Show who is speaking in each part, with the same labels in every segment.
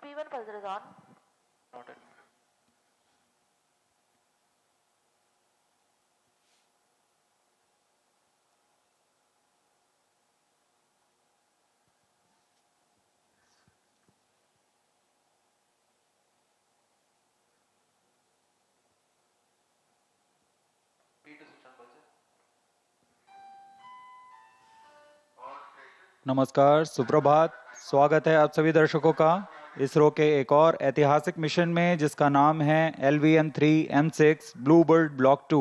Speaker 1: P1 buzzer is on.
Speaker 2: Noted. P2 switch on buzzer.
Speaker 3: नमस्कार, सुप्रभात। स्वागत है आप सभी दर्शकों का इसरो के एक और ऐतिहासिक मिशन में जिसका नाम है LVM3-M6 ब्लूबर्ड ब्लॉक 2।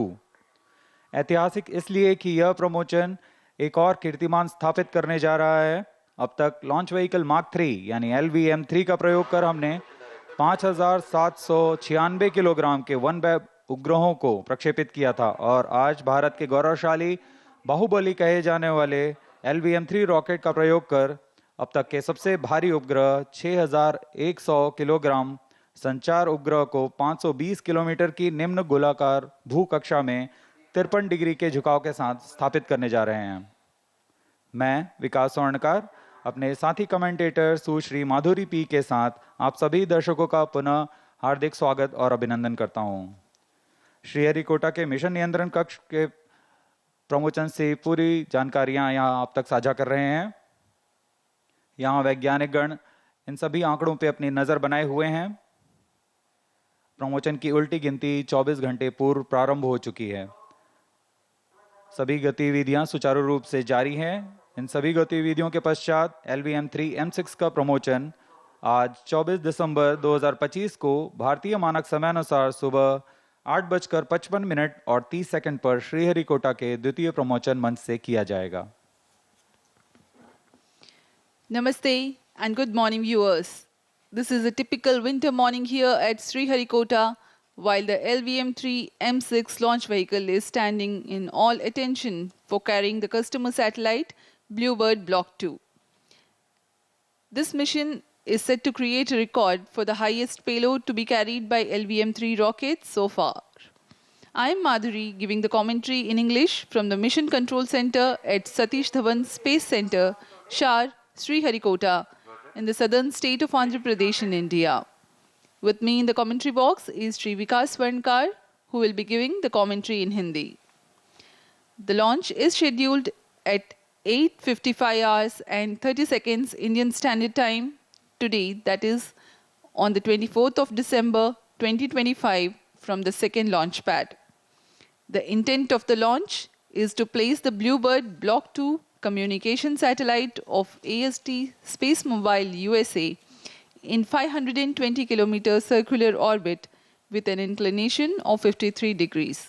Speaker 3: ऐतिहासिक इसलिए कि यह प्रमोशन एक और कीर्तिमान स्थापित करने जा रहा है। अब तक लॉन्च व्हीकल मार्क 3 यानी LVM3 का प्रयोग कर हमने 5,796 किलोग्राम के वन वेब उपग्रहों को प्रक्षेपित किया था और आज भारत के गौरवशाली बाहुबली कहे जाने वाले LVM3 रॉकेट का प्रयोग कर अब तक के सबसे भारी उपग्रह 6,100 किलोग्राम संचार उपग्रह को 520 किलोमीटर की निम्न गोलाकार भूकक्षा में 53 डिग्री के झुकाव के साथ स्थापित करने जा रहे हैं। मैं विकास स्वर्णकार अपने साथी कमेंटेटर सुश्री माधुरी पी के साथ आप सभी दर्शकों का पुनः हार्दिक स्वागत और अभिनंदन करता हूं। श्रीहरिकोटा के मिशन नियंत्रण कक्ष के प्रमोशन से पूरी जानकारियां यहां आप तक साझा कर रहे हैं। यहां वैज्ञानिक गण इन सभी आंकड़ों पे अपनी नजर बनाए हुए हैं। प्रमोशन की उल्टी गिनती 24 घंटे पूर्व प्रारंभ हो चुकी है। सभी गतिविधियां सुचारू रूप से जारी हैं। इन सभी गतिविधियों के पश्चात LVM3-M6 का प्रमोशन आज 24 दिसंबर 2025 को भारतीय मानक समय अनुसार सुबह 8:55 और 30 सेकंड पर श्रीहरिकोटा के द्वितीय प्रमोशन मंच से किया जाएगा।
Speaker 4: Namaste and good morning viewers. This is a typical winter morning here at Sriharikota while the LVM3-M6 launch vehicle is standing in all attention for carrying the customer satellite BLUEBIRD BLOCK-2. This mission is set to create a record for the highest payload to be carried by LVM3 rockets so far. I am Madhuri giving the commentary in English from the Mission Control Center at Sathish Dhawan Space Center, Shar, Sriharikota, in the southern state of Andhra Pradesh in India. With me in the commentary box is Sri Vikas Swarnkar, who will be giving the commentary in Hindi. The launch is scheduled at 8:55 hours and 30 seconds Indian Standard Time today, that is on the 24th of December 2025 from the second launch pad. The intent of the launch is to place the BLUEBIRD Block 2 communication satellite of AST Space Mobile USA in 520 kilometer circular orbit with an inclination of 53 degrees.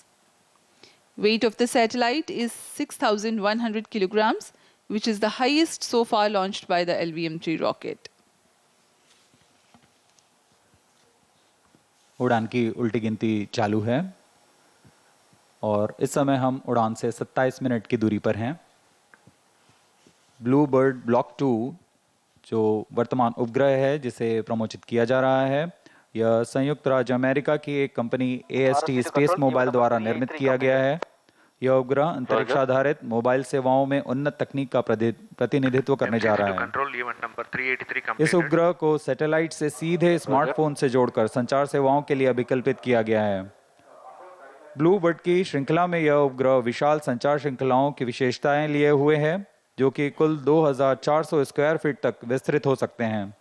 Speaker 4: Weight of the satellite is 6,100 kilograms, which is the highest so far launched by the LVM3 rocket.
Speaker 3: उड़ान की उल्टी गिनती चालू है और इस समय हम उड़ान से 27 मिनट की दूरी पर हैं। ब्लूबर्ड ब्लॉक 2 जो वर्तमान उपग्रह है जिसे प्रमोचित किया जा रहा है, यह संयुक्त राज्य अमेरिका की एक कंपनी AST स्पेस मोबाइल द्वारा निर्मित किया गया है। यह उपग्रह अंतरिक्ष आधारित मोबाइल सेवाओं में उन्नत तकनीक का प्रतिनिधित्व करने जा रहा है। इस उपग्रह को सैटेलाइट से सीधे स्मार्टफोन से जोड़कर संचार सेवाओं के लिए अभिकल्पित किया गया है। ब्लूबर्ड की श्रृंखला में यह उपग्रह विशाल संचार श्रृंखलाओं की विशेषताएं लिए हुए है जो कि कुल 2,400 स्क्वायर फीट तक विस्तृत हो सकते हैं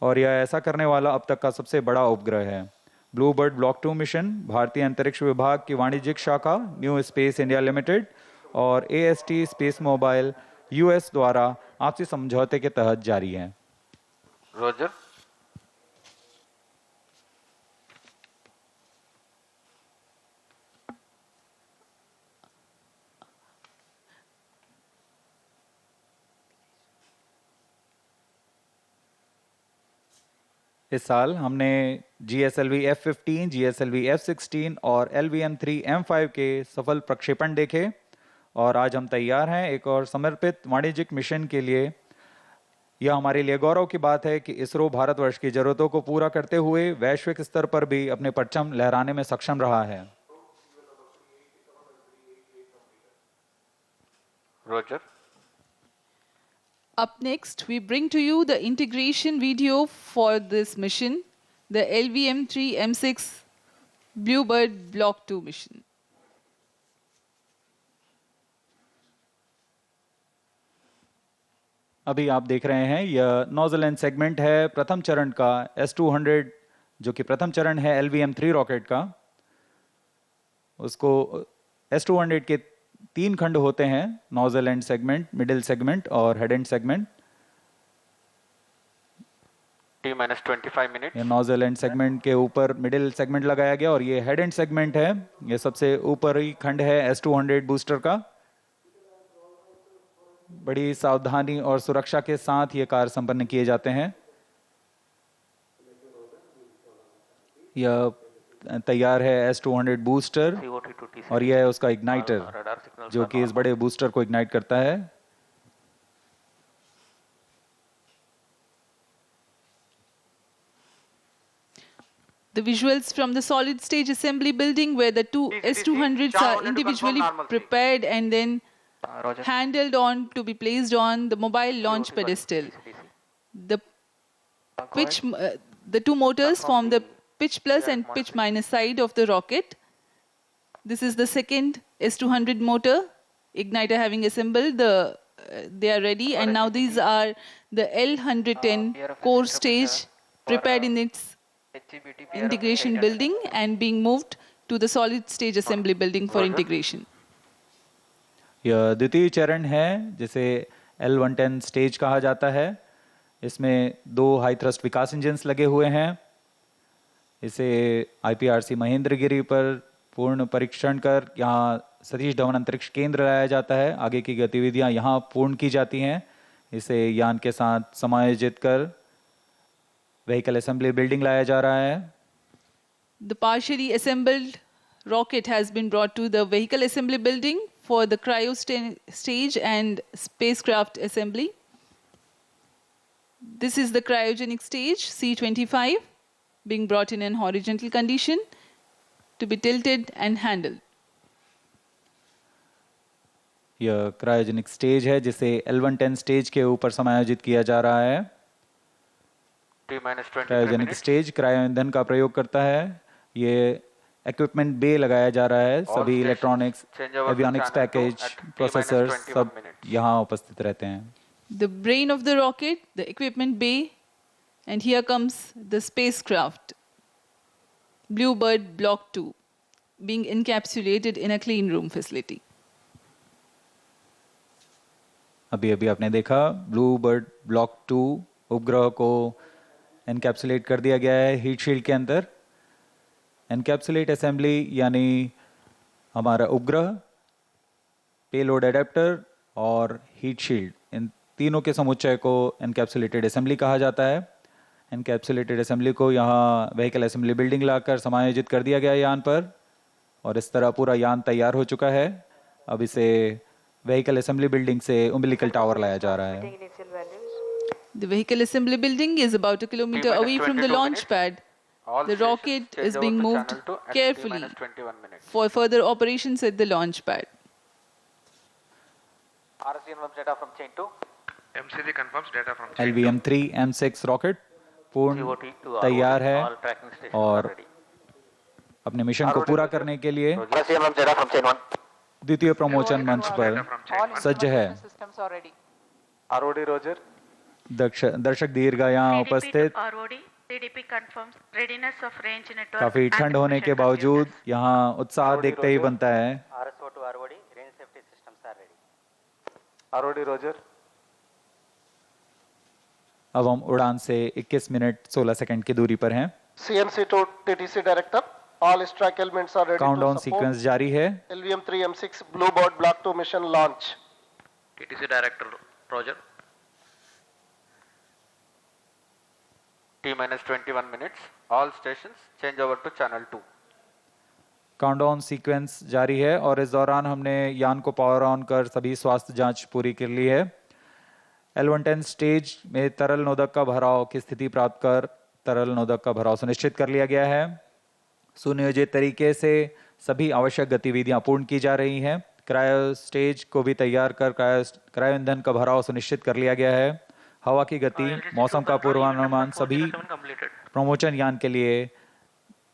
Speaker 3: और यह ऐसा करने वाला अब तक का सबसे बड़ा उपग्रह है। ब्लूबर्ड ब्लॉक 2 मिशन भारतीय अंतरिक्ष विभाग की वाणिज्यिक शाखा न्यू स्पेस इंडिया लिमिटेड और AST स्पेस मोबाइल US द्वारा आपसी समझौते के तहत जारी है।
Speaker 2: रोजर।
Speaker 3: इस साल हमने GSLV F-15, GSLV F-16 और LVM3-M5 के सफल प्रक्षेपण देखे और आज हम तैयार हैं एक और समर्पित वाणिज्यिक मिशन के लिए। यह हमारे लिए गौरव की बात है कि इसरो भारतवर्ष की जरूरतों को पूरा करते हुए वैश्विक स्तर पर भी अपने परचम लहराने में सक्षम रहा है।
Speaker 2: Roger.
Speaker 4: Up next, we bring to you the integration video for this mission, the LVM3-M6 BLUEBIRD Block 2 mission.
Speaker 3: अभी आप देख रहे हैं यह नोजल एंड सेगमेंट है प्रथम चरण का S200 जो कि प्रथम चरण है LVM3 रॉकेट का। उसको S200 के 3 खंड होते हैं, nozzle end segment, middle segment और head end segment.
Speaker 2: T-25 minute.
Speaker 3: ये नोजल एंड सेगमेंट के ऊपर मिडिल सेगमेंट लगाया गया और ये हेड एंड सेगमेंट है। ये सबसे ऊपरी खंड है S200 बूस्टर का। बड़ी सावधानी और सुरक्षा के साथ ये कार्य संपन्न किए जाते हैं। यह तैयार है S200 बूस्टर और यह है उसका इग्नाइटर जो कि इस बड़े बूस्टर को इग्नाइट करता है।
Speaker 4: The visuals from the solid stage assembly building where the two S200s are individually prepared and then handled on to be placed on the mobile launch pedestal. The two motors form the pitch plus and pitch minus side of the rocket. This is the second S200 motor, igniter having assembled, they are ready, and now these are the L110 core stage prepared in its integration building and being moved to the solid stage assembly building for integration.
Speaker 3: यह द्वितीय चरण है जिसे L110 stage कहा जाता है। इसमें 2 high thrust विकास engines लगे हुए हैं। इसे IPRC महेंद्रगिरी पर पूर्ण परीक्षण कर यहाँ सतीश धवन अंतरिक्ष केंद्र लाया जाता है। आगे की गतिविधियां यहाँ पूर्ण की जाती हैं। इसे यान के साथ समायोजित कर व्हीकल असेंबली बिल्डिंग लाया जा रहा है।
Speaker 4: The partially assembled rocket has been brought to the vehicle assembly building for the cryo stage and spacecraft assembly. This is the cryogenic stage C25 being brought in an horizontal condition to be tilted and handled.
Speaker 3: यह cryogenic stage है जिसे L110 stage के ऊपर समायोजित किया जा रहा है। क्रायोजेनिक स्टेज क्रायो ईंधन का प्रयोग करता है। ये इक्विपमेंट बे लगाया जा रहा है। सभी इलेक्ट्रॉनिक्स, एवियोनिक्स पैकेज, प्रोसेसर्स सब यहाँ उपस्थित रहते हैं।
Speaker 4: The brain of the rocket, the equipment bay, and here comes the spacecraft, BLUEBIRD Block-2, being encapsulated in a clean room facility.
Speaker 3: अभी आपने देखा ब्लूबर्ड ब्लॉक 2 उपग्रह को एनकैप्सुलेट कर दिया गया है हीट शील्ड के अंदर। एनकैप्सुलेट असेंबली यानी हमारा उपग्रह, पेलोड एडेप्टर और हीट शील्ड, इन तीनों के समुच्चय को एनकैप्सुलेटेड असेंबली कहा जाता है। एनकैप्सुलेटेड असेंबली को यहाँ व्हीकल असेंबली बिल्डिंग लाकर समायोजित कर दिया गया यान पर और इस तरह पूरा यान तैयार हो चुका है। अब इसे व्हीकल असेंबली बिल्डिंग से उम्बिलिकल टावर लाया जा रहा है।
Speaker 4: The vehicle assembly building is about a kilometer away from the launch pad. The rocket is being moved carefully for further operations at the launch pad.
Speaker 2: MCD confirms data from
Speaker 3: LVM3-M6 rocket पूर्ण तैयार है और अपने mission को पूरा करने के लिए द्वितीय प्रमोचन मंच पर सज्ज है।
Speaker 2: ROD Roger.
Speaker 3: दर्शक दीर्घ यहाँ उपस्थित। काफी ठंड होने के बावजूद यहाँ उत्साह देखते ही बनता है।
Speaker 2: ROD Roger.
Speaker 3: अब हम उड़ान से 21 मिनट 16 सेकंड की दूरी पर हैं।
Speaker 1: CMC to TTC director, all track elements are ready
Speaker 3: countdown
Speaker 1: to
Speaker 3: sequence
Speaker 1: support
Speaker 3: जारी है।
Speaker 1: LVM3-M6 BLUEBIRD Block 2 mission launch.
Speaker 2: TTC Director Roger. T-21 minutes. All stations change over to channel 2.
Speaker 3: Countdown sequence जारी है और इस दौरान हमने यान को पावर ऑन कर सभी स्वास्थ्य जांच पूरी कर ली है। L110 स्टेज में तरल नोदक का भराव की स्थिति प्राप्त कर तरल नोदक का भराव सुनिश्चित कर लिया गया है। सुनियोजित तरीके से सभी आवश्यक गतिविधियां पूर्ण की जा रही हैं। क्रायो स्टेज को भी तैयार कर क्रायो ईंधन का भराव सुनिश्चित कर लिया गया है। हवा की गति, मौसम का पूर्वानुमान सभी प्रमोशन यान के लिए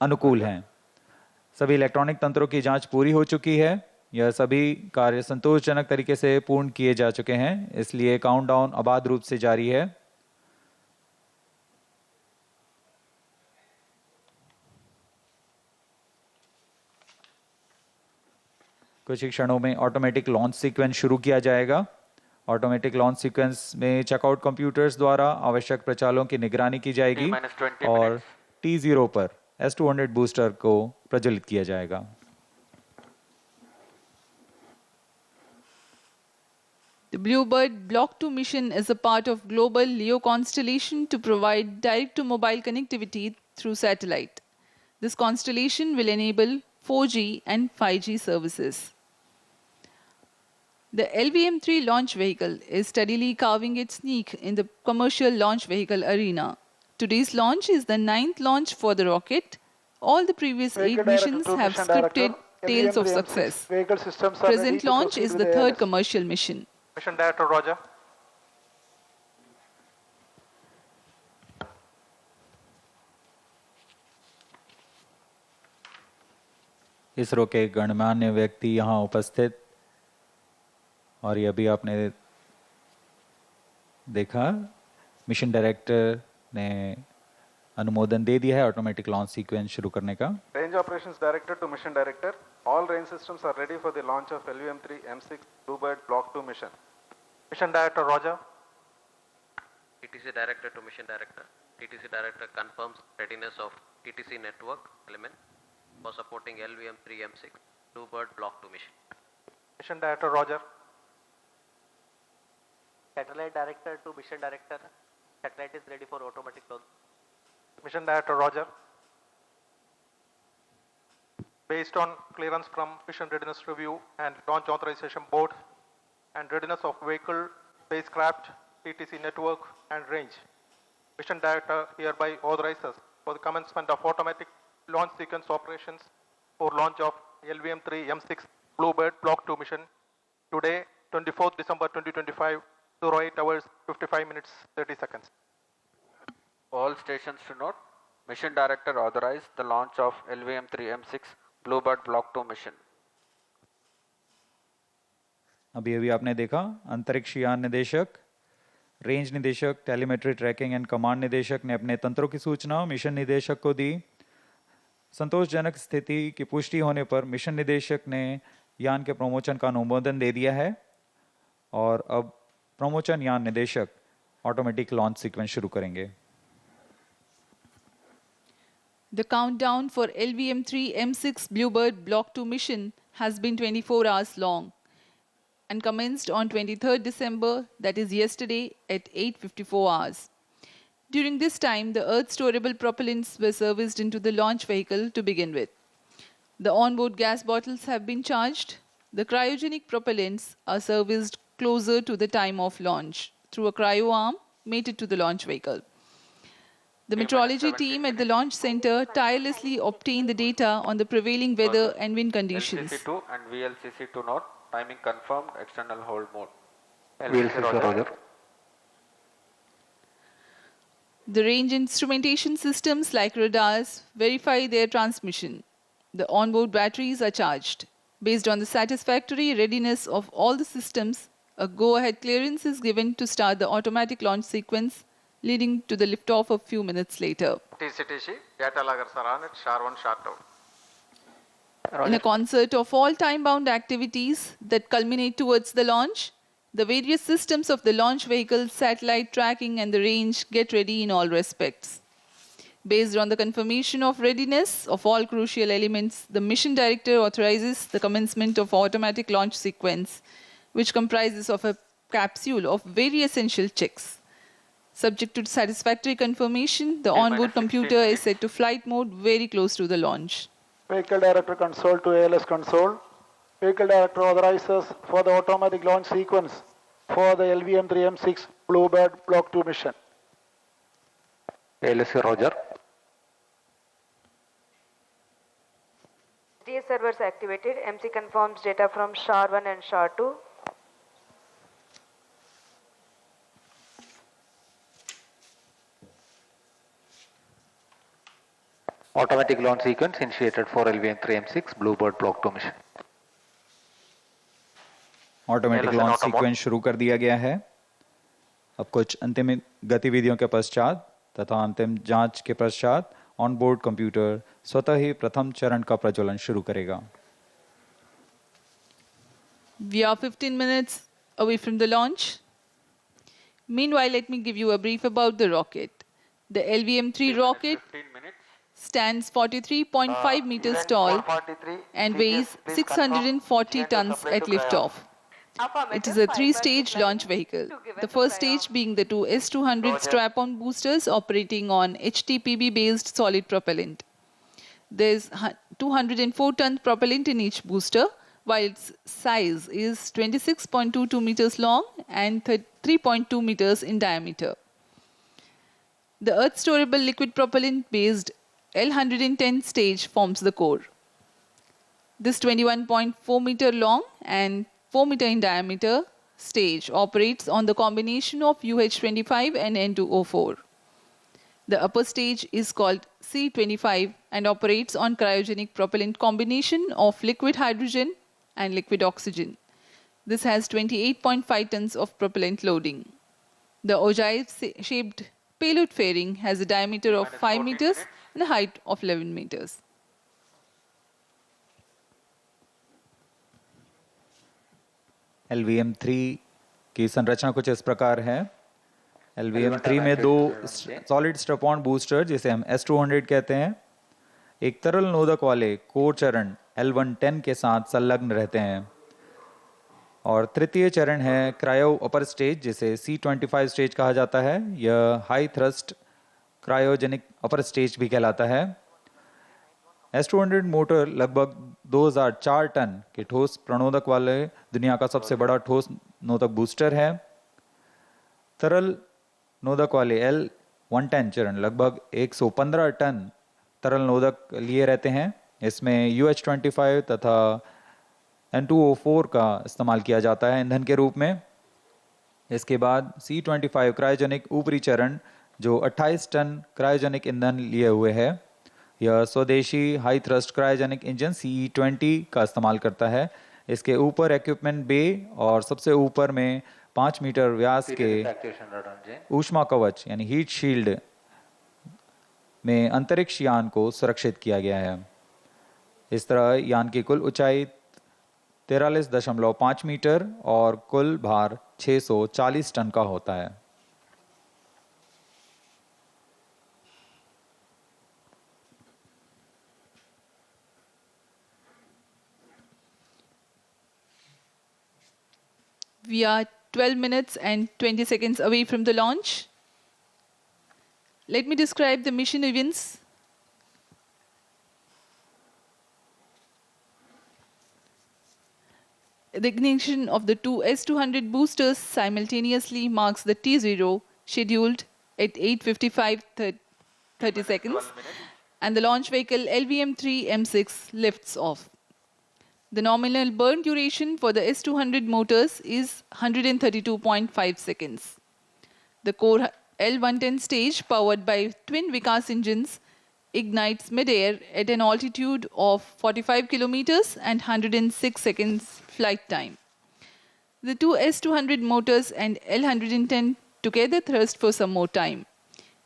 Speaker 3: अनुकूल हैं। सभी इलेक्ट्रॉनिक तंत्रों की जांच पूरी हो चुकी है। यह सभी कार्य संतोषजनक तरीके से पूर्ण किए जा चुके हैं, इसलिए काउंटडाउन अबाध रूप से जारी है। कुछ ही क्षणों में ऑटोमेटिक लॉन्च सीक्वेंस शुरू किया जाएगा। ऑटोमेटिक लॉन्च सीक्वेंस में चेकआउट कंप्यूटर्स द्वारा आवश्यक प्रचालों की निगरानी की जाएगी और T0 पर S200 बूस्टर को प्रज्वलित किया जाएगा।
Speaker 4: The BLUEBIRD Block-2 mission is a part of global LEO constellation to provide direct-to-mobile connectivity through satellite. This constellation will enable 4G and 5G services. The LVM-3 launch vehicle is steadily carving its niche in the commercial launch vehicle arena. Today's launch is the 9th launch for the rocket. All the previous 8 missions have scripted tales of success. Present launch is the 3rd commercial mission.
Speaker 5: Mission Director, Roger.
Speaker 3: ISRO के गणमान्य व्यक्ति यहाँ उपस्थित, और ये अभी आपने देखा मिशन डायरेक्टर ने अनुमोदन दे दिया है ऑटोमेटिक लॉन्च सीक्वेंस शुरू करने का।
Speaker 5: Range Operations Director to Mission Director. All range systems are ready for the launch of LVM3-M6 BLUEBIRD Block 2 mission. Mission Director, Roger.
Speaker 6: TTC Director to Mission Director. TTC Director confirms readiness of TTC network element for supporting LVM3-M6 BLUEBIRD Block 2 mission.
Speaker 5: Mission Director, Roger.
Speaker 7: Satellite Director to Mission Director. Satellite is ready for automatic launch.
Speaker 5: Mission Director, Roger. Based on clearance from Mission Readiness Review and Launch Authorization Board and readiness of vehicle, spacecraft, TTC network and range, Mission Director hereby authorizes for the commencement of automatic launch sequence operations for launch of LVM3-M6 BLUEBIRD Block 2 mission today, 24th December 2025, 08 hours 55 minutes 30 seconds.
Speaker 2: All stations to note, Mission Director authorized the launch of LVM3-M6 BLUEBIRD Block 2 mission.
Speaker 3: अभी आपने देखा अंतरिक्ष यान निदेशक, range निदेशक, telemetry tracking and command निदेशक ने अपने तंत्रों की सूचना मिशन निदेशक को दी। संतोषजनक स्थिति की पुष्टि होने पर मिशन निदेशक ने यान के प्रमोशन का अनुमोदन दे दिया है और अब प्रमोशन यान निदेशक ऑटोमेटिक लॉन्च सीक्वेंस शुरू करेंगे।
Speaker 4: The countdown for LVM3-M6 BLUEBIRD Block 2 mission has been 24 hours long and commenced on 23rd December, that is yesterday, at 8:54 hours. During this time, the Earth storable propellants were serviced into the launch vehicle to begin with. The onboard gas bottles have been charged. The cryogenic propellants are serviced closer to the time of launch through a cryo arm mated to the launch vehicle. The meteorology team at the launch center tirelessly obtained the data on the prevailing weather and wind conditions.
Speaker 2: LCC2 and VLCC to note, timing confirmed, external hold mode.
Speaker 5: VLCC, Roger.
Speaker 4: The range instrumentation systems like radars verify their transmission. The onboard batteries are charged. Based on the satisfactory readiness of all the systems, a go-ahead clearance is given to start the automatic launch sequence, leading to the liftoff a few minutes later.
Speaker 5: TCTC, data logger Saran at SHAR 1, SHAR 2.
Speaker 4: In a concert of all time-bound activities that culminate towards the launch, the various systems of the launch vehicle, satellite tracking and the range get ready in all respects. Based on the confirmation of readiness of all crucial elements, the mission director authorizes the commencement of automatic launch sequence, which comprises of a capsule of very essential checks. Subject to satisfactory confirmation, the onboard computer is set to flight mode very close to the launch.
Speaker 1: Vehicle Director console to ALS console. Vehicle Director authorizes for the automatic launch sequence for the LVM3-M6 BLUEBIRD Block 2 mission.
Speaker 5: ALS, Roger.
Speaker 8: STS servers activated. MC confirms data from SHAR-1 and SHAR-2.
Speaker 9: Automatic launch sequence initiated for LVM3-M6 BLUEBIRD Block 2 mission.
Speaker 3: Automatic launch sequence शुरू कर दिया गया है। अब कुछ अंतिम गतिविधियों के पश्चात तथा अंतिम जांच के पश्चात ऑनबोर्ड कंप्यूटर स्वतः ही प्रथम चरण का प्रज्वलन शुरू करेगा।
Speaker 4: We are 15 minutes away from the launch. Meanwhile, let me give you a brief about the rocket. The LVM-3 rocket stands 43.5 meters tall and weighs 640 tons at liftoff. It is a three-stage launch vehicle. The first stage being the two S-200 strap-on boosters operating on HTPB-based solid propellant. There is 204-ton propellant in each booster, while its size is 26.22 meters long and 3.2 meters in diameter. The Earth-storable liquid propellant-based L110 stage forms the core. This 21.4 meter long and 4 meter in diameter stage operates on the combination of UH-25 and N2O4. The upper stage is called C-25 and operates on cryogenic propellant combination of liquid hydrogen and liquid oxygen. This has 28.5 tons of propellant loading. The ogive-shaped payload fairing has a diameter of 5 meters and a height of 11 meters.
Speaker 3: LVM-3 की संरचना कुछ इस प्रकार है। LVM-3 में दो solid strap-on booster जिसे हम S-200 कहते हैं, एक तरल नोदक वाले कोर चरण L110 के साथ संलग्न रहते हैं और तृतीय चरण है क्रायो अपर स्टेज जिसे C-25 स्टेज कहा जाता है। यह high thrust cryogenic upper stage भी कहलाता है। S-200 मोटर लगभग 2004 टन के ठोस प्रणोदक वाले दुनिया का सबसे बड़ा ठोस नोदक बूस्टर है। तरल नोदक वाले L110 चरण लगभग 115 टन तरल नोदक लिए रहते हैं। इसमें UH-25 तथा N2O4 का इस्तेमाल किया जाता है ईंधन के रूप में। इसके बाद C-25 क्रायोजेनिक ऊपरी चरण जो 28 टन क्रायोजेनिक ईंधन लिए हुए है। यह स्वदेशी high thrust cryogenic engine CE-20 का इस्तेमाल करता है। इसके ऊपर इक्विपमेंट बे और सबसे ऊपर में 5 मीटर व्यास के ऊष्मा कवच यानी हीट शील्ड में अंतरिक्ष यान को सुरक्षित किया गया है। इस तरह यान की कुल ऊंचाई 43.5 मीटर और कुल भार 640 टन का होता है।
Speaker 4: We are 12 minutes and 20 seconds away from the launch. Let me describe the mission events. The ignition of the two S-200 boosters simultaneously marks the T0 scheduled at 8:55:30 seconds, and the launch vehicle LVM3-M6 lifts off. The nominal burn duration for the S-200 motors is 132.5 seconds. The core L110 stage, powered by twin Vikas engines, ignites mid-air at an altitude of 45 kilometers and 106 seconds flight time. The two S-200 motors and L110 together thrust for some more time.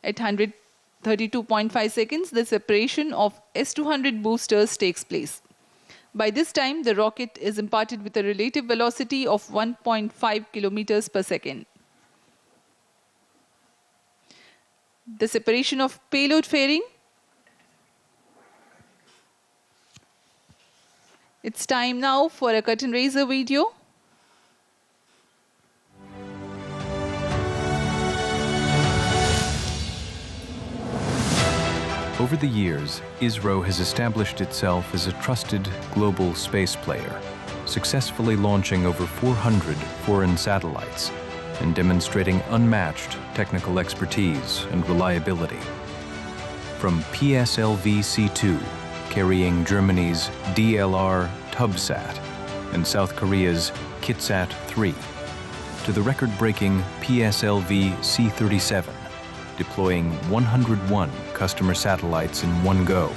Speaker 4: At 132.5 seconds, the separation of S-200 boosters takes place. By this time, the rocket is imparted with a relative velocity of 1.5 kilometers per second. The separation of payload fairing. It's time now for a curtain raiser video.
Speaker 10: Over the years, ISRO has established itself as a trusted global space player, successfully launching over 400 foreign satellites and demonstrating unmatched technical expertise and reliability. From PSLV-C2 carrying Germany's DLR Tubsat and South Korea's Kitsat-3, to the record-breaking PSLV C-37, deploying 101 customer satellites in one go,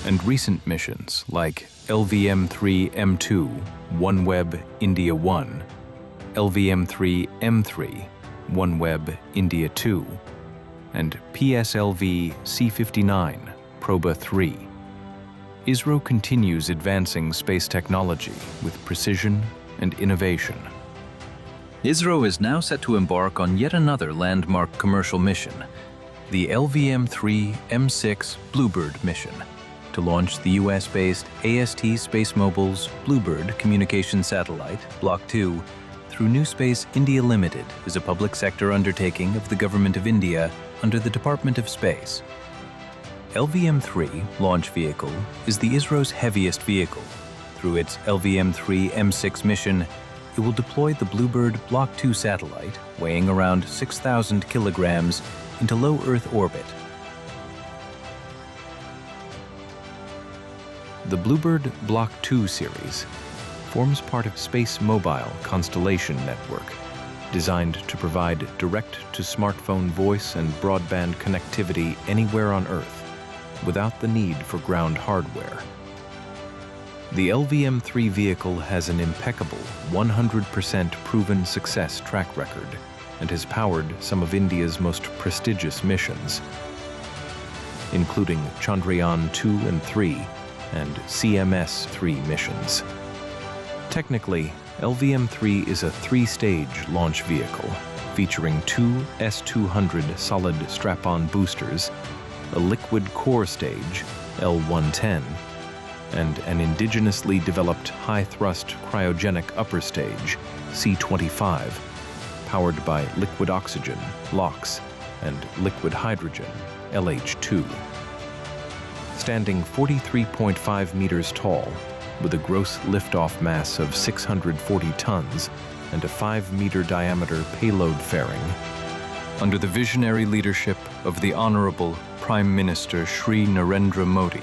Speaker 10: and recent missions like LVM3-M2 OneWeb India 1, LVM3-M3 OneWeb India 2, and PSLV C-59 Proba 3. ISRO continues advancing space technology with precision and innovation.
Speaker 11: ISRO is now set to embark on yet another landmark commercial mission, the LVM3-M6 BLUEBIRD mission, to launch the US-based AST SpaceMobile's BLUEBIRD communication satellite, BLOCK-2, through New Space India Limited as a public sector undertaking of the Government of India under the Department of Space. LVM-3 launch vehicle is the ISRO's heaviest vehicle. Through its LVM3-M6 mission, it will deploy the BLUEBIRD Block 2 satellite, weighing around 6,000 kilograms, into low Earth orbit. The BLUEBIRD Block 2 series forms part of Space Mobile Constellation Network, designed to provide direct-to-smartphone voice and broadband connectivity anywhere on Earth, without the need for ground hardware. The LVM-3 vehicle has an impeccable 100% proven success track record and has powered some of India's most prestigious missions, including Chandrayaan 2 and 3 and CMS-3 missions. Technically, LVM-3 is a three-stage launch vehicle featuring two S-200 solid strap-on boosters, a liquid core stage, L-110, and an indigenously developed high-thrust cryogenic upper stage, C-25, powered by liquid oxygen, LOX, and liquid hydrogen, LH2. Standing 43.5 meters tall, with a gross liftoff mass of 640 tons and a 5-meter diameter payload fairing, under the visionary leadership of the Honorable Prime Minister Shri Narendra Modi,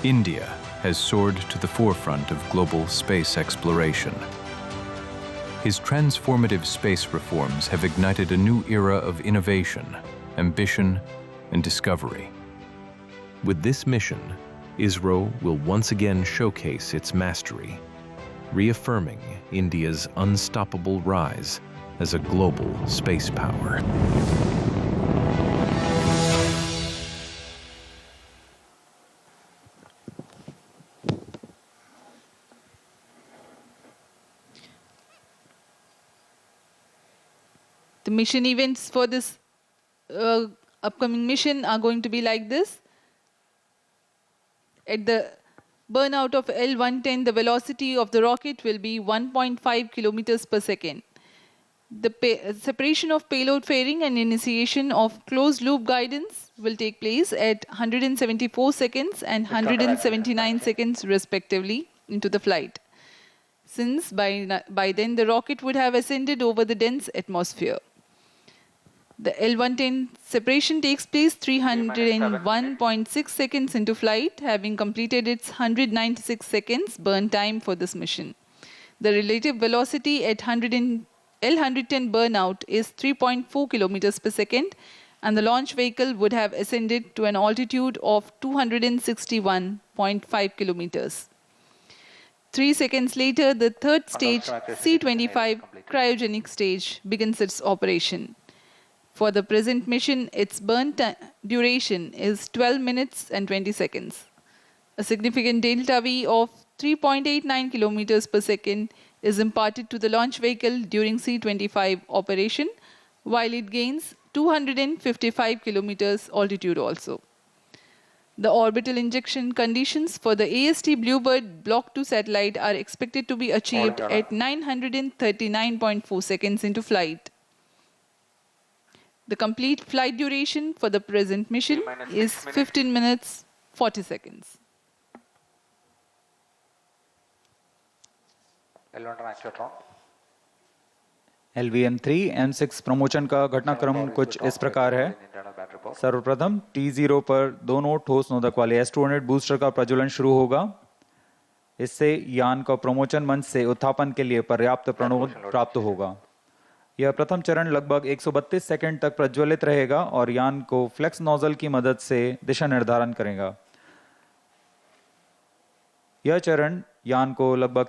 Speaker 11: India has soared to the forefront of global space exploration. His transformative space reforms have ignited a new era of innovation, ambition, and discovery. With this mission, ISRO will once again showcase its mastery, reaffirming India's unstoppable rise as a global space power.
Speaker 4: The mission events for this upcoming mission are going to be like this. At the burnout of L110, the velocity of the rocket will be 1.5 kilometers per second. The separation of payload fairing and initiation of closed loop guidance will take place at 174 seconds and 179 seconds respectively into the flight, since by then the rocket would have ascended over the dense atmosphere. The L110 separation takes place 301.6 seconds into flight, having completed its 196 seconds burn time for this mission. The relative velocity at L110 burnout is 3.4 kilometers per second, and the launch vehicle would have ascended to an altitude of 261.5 kilometers. 3 seconds later, the third stage, C-25 cryogenic stage, begins its operation. For the present mission, its burn duration is 12 minutes and 20 seconds. A significant delta V of 3.89 kilometers per second is imparted to the launch vehicle during C-25 operation, while it gains 255 kilometers altitude also. The orbital injection conditions for the AST BLUEBIRD Block 2 satellite are expected to be achieved at 939.4 seconds into flight. The complete flight duration for the present mission is 15 minutes 40 seconds.
Speaker 3: LVM3-M6 promotion का घटनाक्रम कुछ इस प्रकार है. सर्वप्रथम T0 पर दोनों ठोस नोदक वाले S200 बूस्टर का प्रज्वलन शुरू होगा। इससे यान को प्रमोचन मंच से उत्थापन के लिए पर्याप्त प्रणोद प्राप्त होगा। यह प्रथम चरण लगभग 132 सेकंड तक प्रज्वलित रहेगा और यान को फ्लेक्स नोजल की मदद से दिशा निर्धारण करेगा। यह चरण यान को लगभग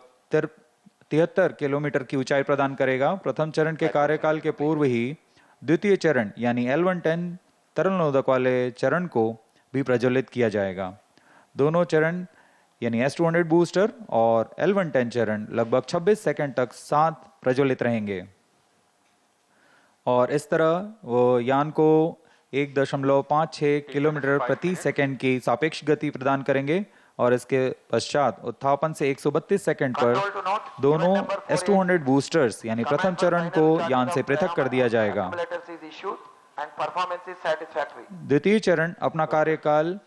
Speaker 3: 73 किलोमीटर की ऊंचाई प्रदान करेगा। प्रथम चरण के कार्यकाल के पूर्व ही द्वितीय चरण यानी L110 तरल नोदक वाले चरण को भी प्रज्वलित किया जाएगा। दोनों चरण यानी S200 बूस्टर और L110 चरण लगभग 26 सेकंड तक साथ प्रज्वलित रहेंगे और इस तरह वो यान को 1.56 किलोमीटर प्रति सेकंड की सापेक्ष गति प्रदान करेंगे और इसके पश्चात उत्थापन से 132 सेकंड पर दोनों S200 बूस्टर्स यानी प्रथम चरण को यान से पृथक कर दिया जाएगा। द्वितीय चरण अपना कार्यकाल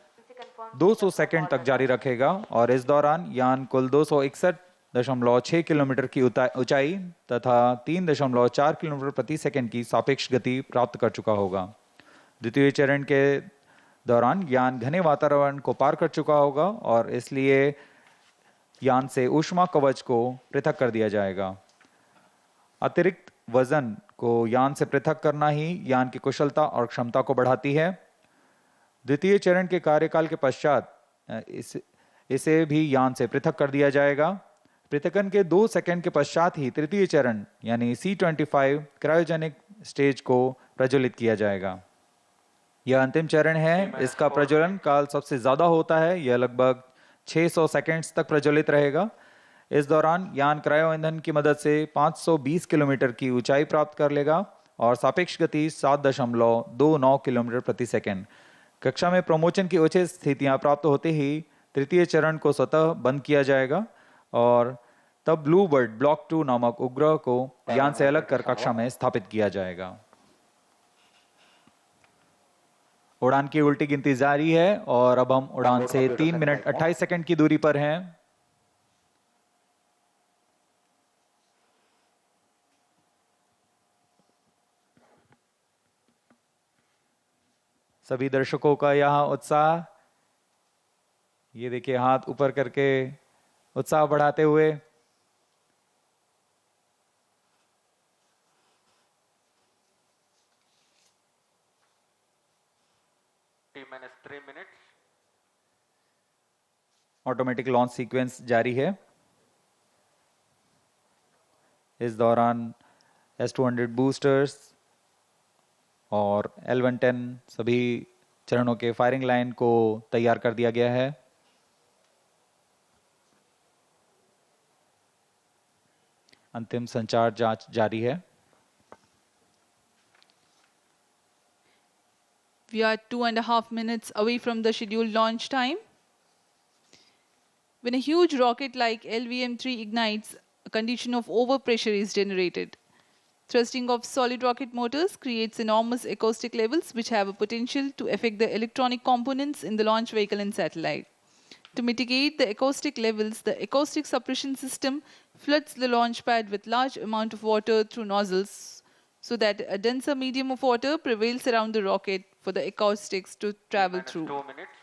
Speaker 3: 200 सेकंड तक जारी रखेगा और इस दौरान यान कुल 261.6 किलोमीटर की ऊंचाई तथा 3.4 किलोमीटर प्रति सेकंड की सापेक्ष गति प्राप्त कर चुका होगा। द्वितीय चरण के दौरान यान घने वातावरण को पार कर चुका होगा और इसलिए यान से ऊष्मा कवच को पृथक कर दिया जाएगा। अतिरिक्त वजन को यान से पृथक करना ही यान की कुशलता और क्षमता को बढ़ाती है। द्वितीय चरण के कार्यकाल के पश्चात इसे भी यान से पृथक कर दिया जाएगा। पृथकन के 2 सेकंड के पश्चात ही तृतीय चरण यानी C25 क्रायोजेनिक स्टेज को प्रज्वलित किया जाएगा। यह अंतिम चरण है। इसका प्रज्वलन काल सबसे ज्यादा होता है। यह लगभग 600 सेकंड्स तक प्रज्वलित रहेगा। इस दौरान यान क्रायो ईंधन की मदद से 520 किलोमीटर की ऊंचाई प्राप्त कर लेगा और सापेक्ष गति 7.29 किलोमीटर प्रति सेकंड। कक्षा में प्रमोचन की उचित स्थितियां प्राप्त होते ही तृतीय चरण को स्वतः बंद किया जाएगा और तब ब्लूबर्ड ब्लॉक 2 नामक उपग्रह को यान से अलग कर कक्षा में स्थापित किया जाएगा। उड़ान की उल्टी गिनती जारी है और अब हम उड़ान से 3 मिनट 28 सेकंड की दूरी पर हैं। सभी दर्शकों का यहाँ उत्साह, ये देखिए हाथ ऊपर करके उत्साह बढ़ाते हुए।
Speaker 2: T-3 minutes.
Speaker 3: Automatic launch sequence जारी है। इस दौरान S200 बूस्टर्स और L110 सभी चरणों के फायरिंग लाइन को तैयार कर दिया गया है। अंतिम संचार जांच जारी है।
Speaker 4: We are 2.5 minutes away from the scheduled launch time. When a huge rocket like LVM3 ignites, a condition of overpressure is generated. Thrusting of solid rocket motors creates enormous acoustic levels which have a potential to affect the electronic components in the launch vehicle and satellite. To mitigate the acoustic levels, the acoustic suppression system floods the launch pad with large amount of water through nozzles so that a denser medium of water prevails around the rocket for the acoustics to travel through.
Speaker 2: 2 minutes.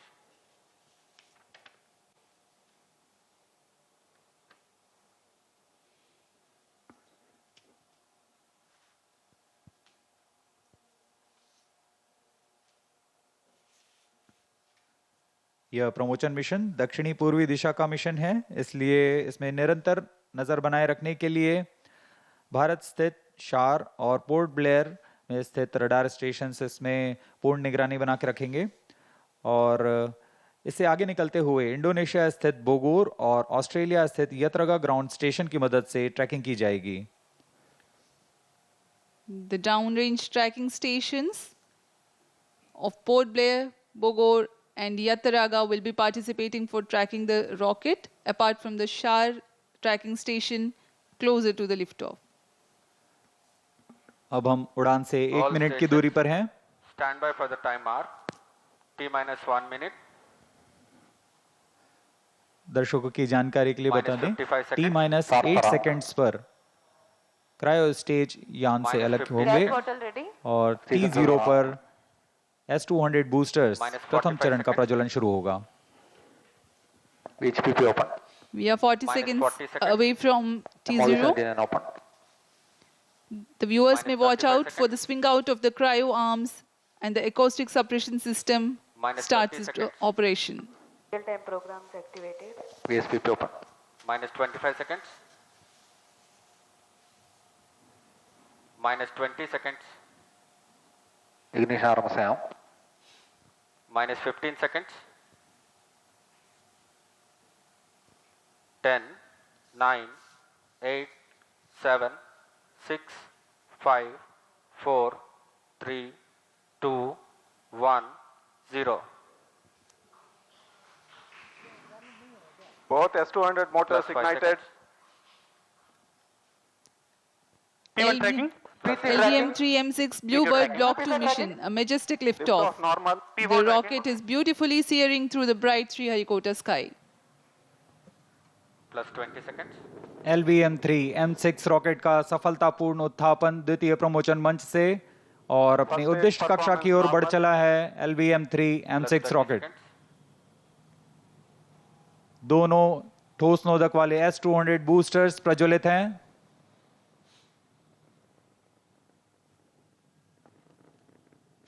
Speaker 3: यह प्रमोचन mission दक्षिणी पूर्वी दिशा का mission है, इसलिए इसमें निरंतर नजर बनाए रखने के लिए भारत स्थित शार और पोर्ट ब्लेयर में स्थित रडार स्टेशन इसमें पूर्ण निगरानी बना के रखेंगे और इससे आगे निकलते हुए इंडोनेशिया स्थित बोगोर और ऑस्ट्रेलिया स्थित यत्रगा ग्राउंड स्टेशन की मदद से ट्रैकिंग की जाएगी।
Speaker 4: The downrange tracking stations of Port Blair, Bogor and Yataraga will be participating for tracking the rocket apart from the Shar tracking station closer to the liftoff.
Speaker 3: अब हम उड़ान से 1 मिनट की दूरी पर हैं।
Speaker 2: Stand by for the time mark. T-1 minute.
Speaker 3: दर्शकों की जानकारी के लिए बता दें, T-8 सेकंड्स पर क्रायो स्टेज यान से अलग होंगे और T0 पर S200 बूस्टर्स प्रथम चरण का प्रज्वलन शुरू होगा।
Speaker 9: VHPP open.
Speaker 4: We are 40 seconds away from T0.
Speaker 9: Open.
Speaker 4: The viewers may watch out for the swing out of the cryo arms and the acoustic suppression system starts its operation.
Speaker 8: Real-time programs activated.
Speaker 9: VSPP open.
Speaker 2: Minus 25 seconds. Minus 20 seconds.
Speaker 9: Ignition arms down.
Speaker 2: Minus 15 seconds. 10, 9, 8, 7, 6, 5, 4, 3, 2, 1, 0.
Speaker 5: Both S200 motors ignited. P1 tracking.
Speaker 4: LVM3-M6 BLUEBIRD Block 2 mission, a majestic liftoff.
Speaker 5: Normal.
Speaker 4: The rocket is beautifully searing through the bright Sriharikota sky.
Speaker 2: Plus 20 seconds.
Speaker 3: LVM3-M6 rocket का सफलतापूर्ण उत्थापन द्वितीय प्रमोचन मंच से और अपनी उद्दिष्ट कक्षा की ओर बढ़ चला है। LVM3-M6 रॉकेट दोनों ठोस नोदक वाले S200 बूस्टर्स प्रज्वलित हैं।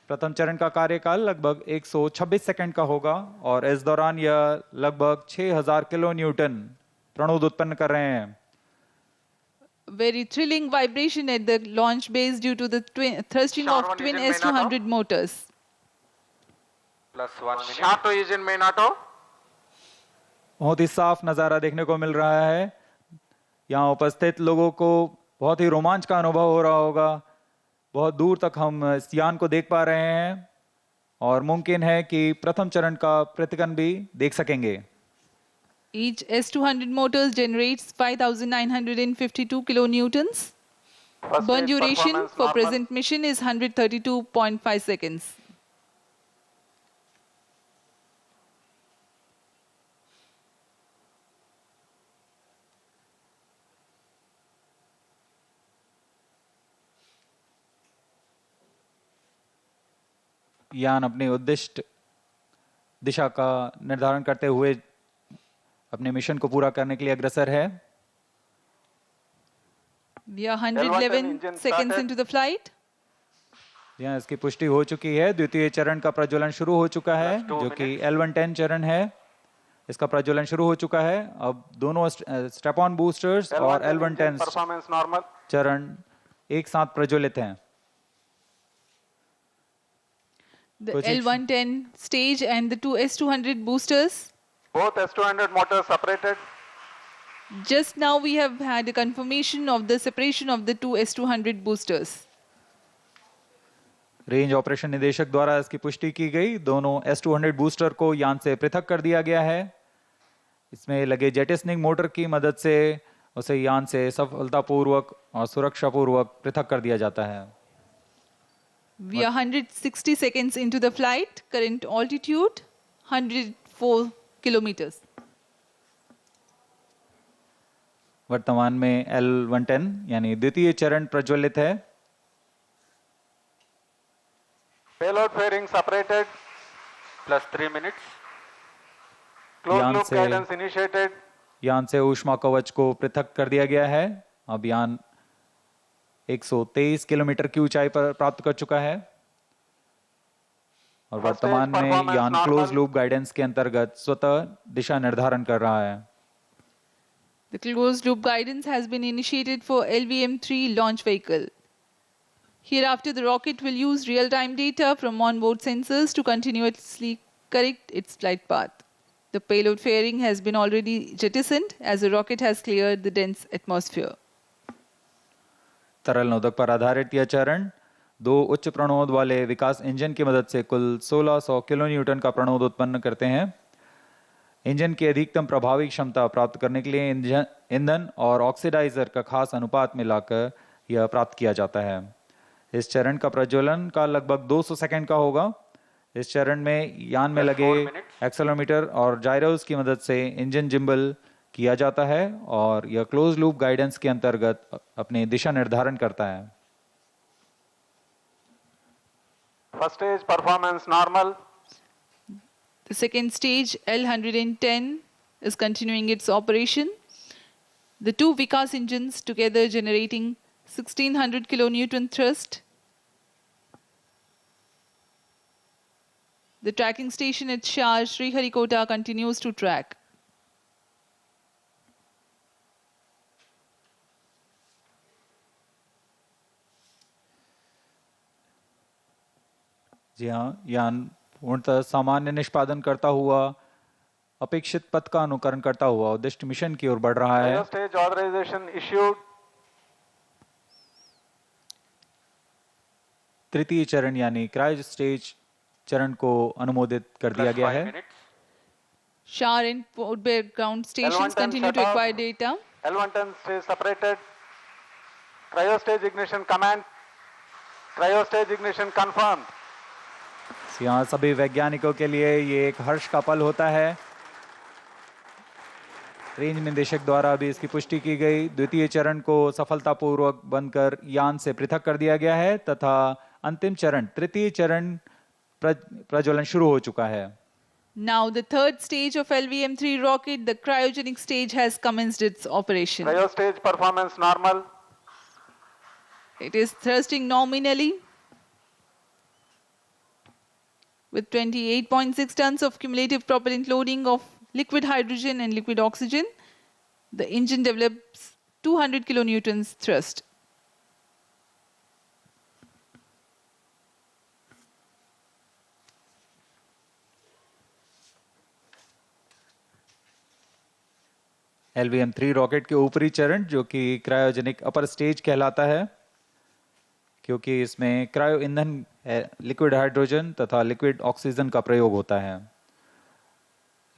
Speaker 3: प्रथम चरण का कार्यकाल लगभग 126 सेकंड का होगा और इस दौरान यह लगभग 6000 किलो न्यूटन प्रणोद उत्पन्न कर रहे हैं।
Speaker 4: Very thrilling vibration at the launch base due to the thrusting of twin S200 motors.
Speaker 2: Plus 1 minute.
Speaker 5: Start to engine main auto.
Speaker 3: बहुत ही साफ नजारा देखने को मिल रहा है। यहाँ उपस्थित लोगों को बहुत ही रोमांच का अनुभव हो रहा होगा। बहुत दूर तक हम इस यान को देख पा रहे हैं और मुमकिन है कि प्रथम चरण का प्रतिकन भी देख सकेंगे।
Speaker 4: Each S200 motors generates 5,952 kilonewtons. Burn duration for present mission is 132.5 seconds.
Speaker 3: यान अपनी उद्दिष्ट दिशा का निर्धारण करते हुए अपने मिशन को पूरा करने के लिए अग्रसर है।
Speaker 4: We are 111 seconds into the flight.
Speaker 3: यहाँ इसकी पुष्टि हो चुकी है। द्वितीय चरण का प्रज्वलन शुरू हो चुका है जो कि L110 चरण है। इसका प्रज्वलन शुरू हो चुका है। अब दोनों स्टेप ऑन बूस्टर्स और L110 चरण एक साथ प्रज्वलित हैं।
Speaker 4: The L110 stage and the two S200 boosters.
Speaker 5: Both S200 motors separated.
Speaker 4: Just now we have had a confirmation of the separation of the two S200 boosters.
Speaker 3: Range operation निदेशक द्वारा इसकी पुष्टि की गई। दोनों S200 बूस्टर को यान से पृथक कर दिया गया है। इसमें लगे जेटिसनिंग मोटर की मदद से उसे यान से सफलतापूर्वक और सुरक्षापूर्वक पृथक कर दिया जाता है।
Speaker 4: We are 160 seconds into the flight. Current altitude 104 kilometers.
Speaker 3: वर्तमान में L110 यानी द्वितीय चरण प्रज्वलित है।
Speaker 5: Payload fairing separated.
Speaker 2: Plus 3 minutes.
Speaker 5: Closed loop guidance initiated.
Speaker 3: यान से ऊष्मा कवच को पृथक कर दिया गया है। अब यान 123 किलोमीटर की ऊंचाई पर प्राप्त कर चुका है और वर्तमान में यान क्लोज लूप गाइडेंस के अंतर्गत स्वतः दिशा निर्धारण कर रहा है।
Speaker 4: The closed loop guidance has been initiated for LVM3 launch vehicle. Hereafter, the rocket will use real-time data from onboard sensors to continuously correct its flight path. The payload fairing has been already jettisoned as the rocket has cleared the dense atmosphere.
Speaker 3: तरल नोदक पर आधारित यह चरण दो उच्च प्रणोद वाले विकास engine की मदद से कुल 1600 किलो न्यूटन का प्रणोद उत्पन्न करते हैं। इंजन की अधिकतम प्रभावी क्षमता प्राप्त करने के लिए ईंधन और ऑक्सीडाइजर का खास अनुपात मिलाकर यह प्राप्त किया जाता है। इस चरण का प्रज्वलन का लगभग 200 सेकंड का होगा। इस चरण में यान में लगे एक्सेलेरोमीटर और जायरोस की मदद से इंजन जिम्बल किया जाता है और यह क्लोज लूप गाइडेंस के अंतर्गत अपनी दिशा निर्धारण करता है।
Speaker 1: First stage performance normal.
Speaker 4: The second stage, L110, is continuing its operation. The two Vikas engines together generating 1600 kilonewton thrust. The tracking station at Shah Sriharikota continues to track.
Speaker 3: जी हाँ, यान पूर्णतः सामान्य निष्पादन करता हुआ अपेक्षित पथ का अनुकरण करता हुआ उद्दिष्ट मिशन की ओर बढ़ रहा है।
Speaker 1: Stage authorization issued.
Speaker 3: तृतीय चरण यानी क्रायो स्टेज चरण को अनुमोदित कर दिया गया है।
Speaker 4: Shah and Port Blair ground stations continue to acquire data.
Speaker 1: L110 stage separated. Cryo stage ignition command. Cryo stage ignition confirmed.
Speaker 3: यहाँ सभी वैज्ञानिकों के लिए ये एक हर्ष का पल होता है। रेंज निदेशक द्वारा भी इसकी पुष्टि की गई। द्वितीय चरण को सफलतापूर्वक बनकर यान से पृथक कर दिया गया है तथा अंतिम चरण तृतीय चरण प्रज्वलन शुरू हो चुका है।
Speaker 4: Now the third stage of LVM3 rocket, the cryogenic stage, has commenced its operation.
Speaker 1: Cryo stage performance normal.
Speaker 4: It is thrusting nominally with 28.6 tons of cumulative propellant loading of liquid hydrogen and liquid oxygen. The engine develops 200 kilonewtons thrust.
Speaker 3: LVM3 rocket के ऊपरी चरण जो कि cryogenic upper stage कहलाता है, क्योंकि इसमें cryo ईंधन लिक्विड हाइड्रोजन तथा लिक्विड ऑक्सीजन का प्रयोग होता है।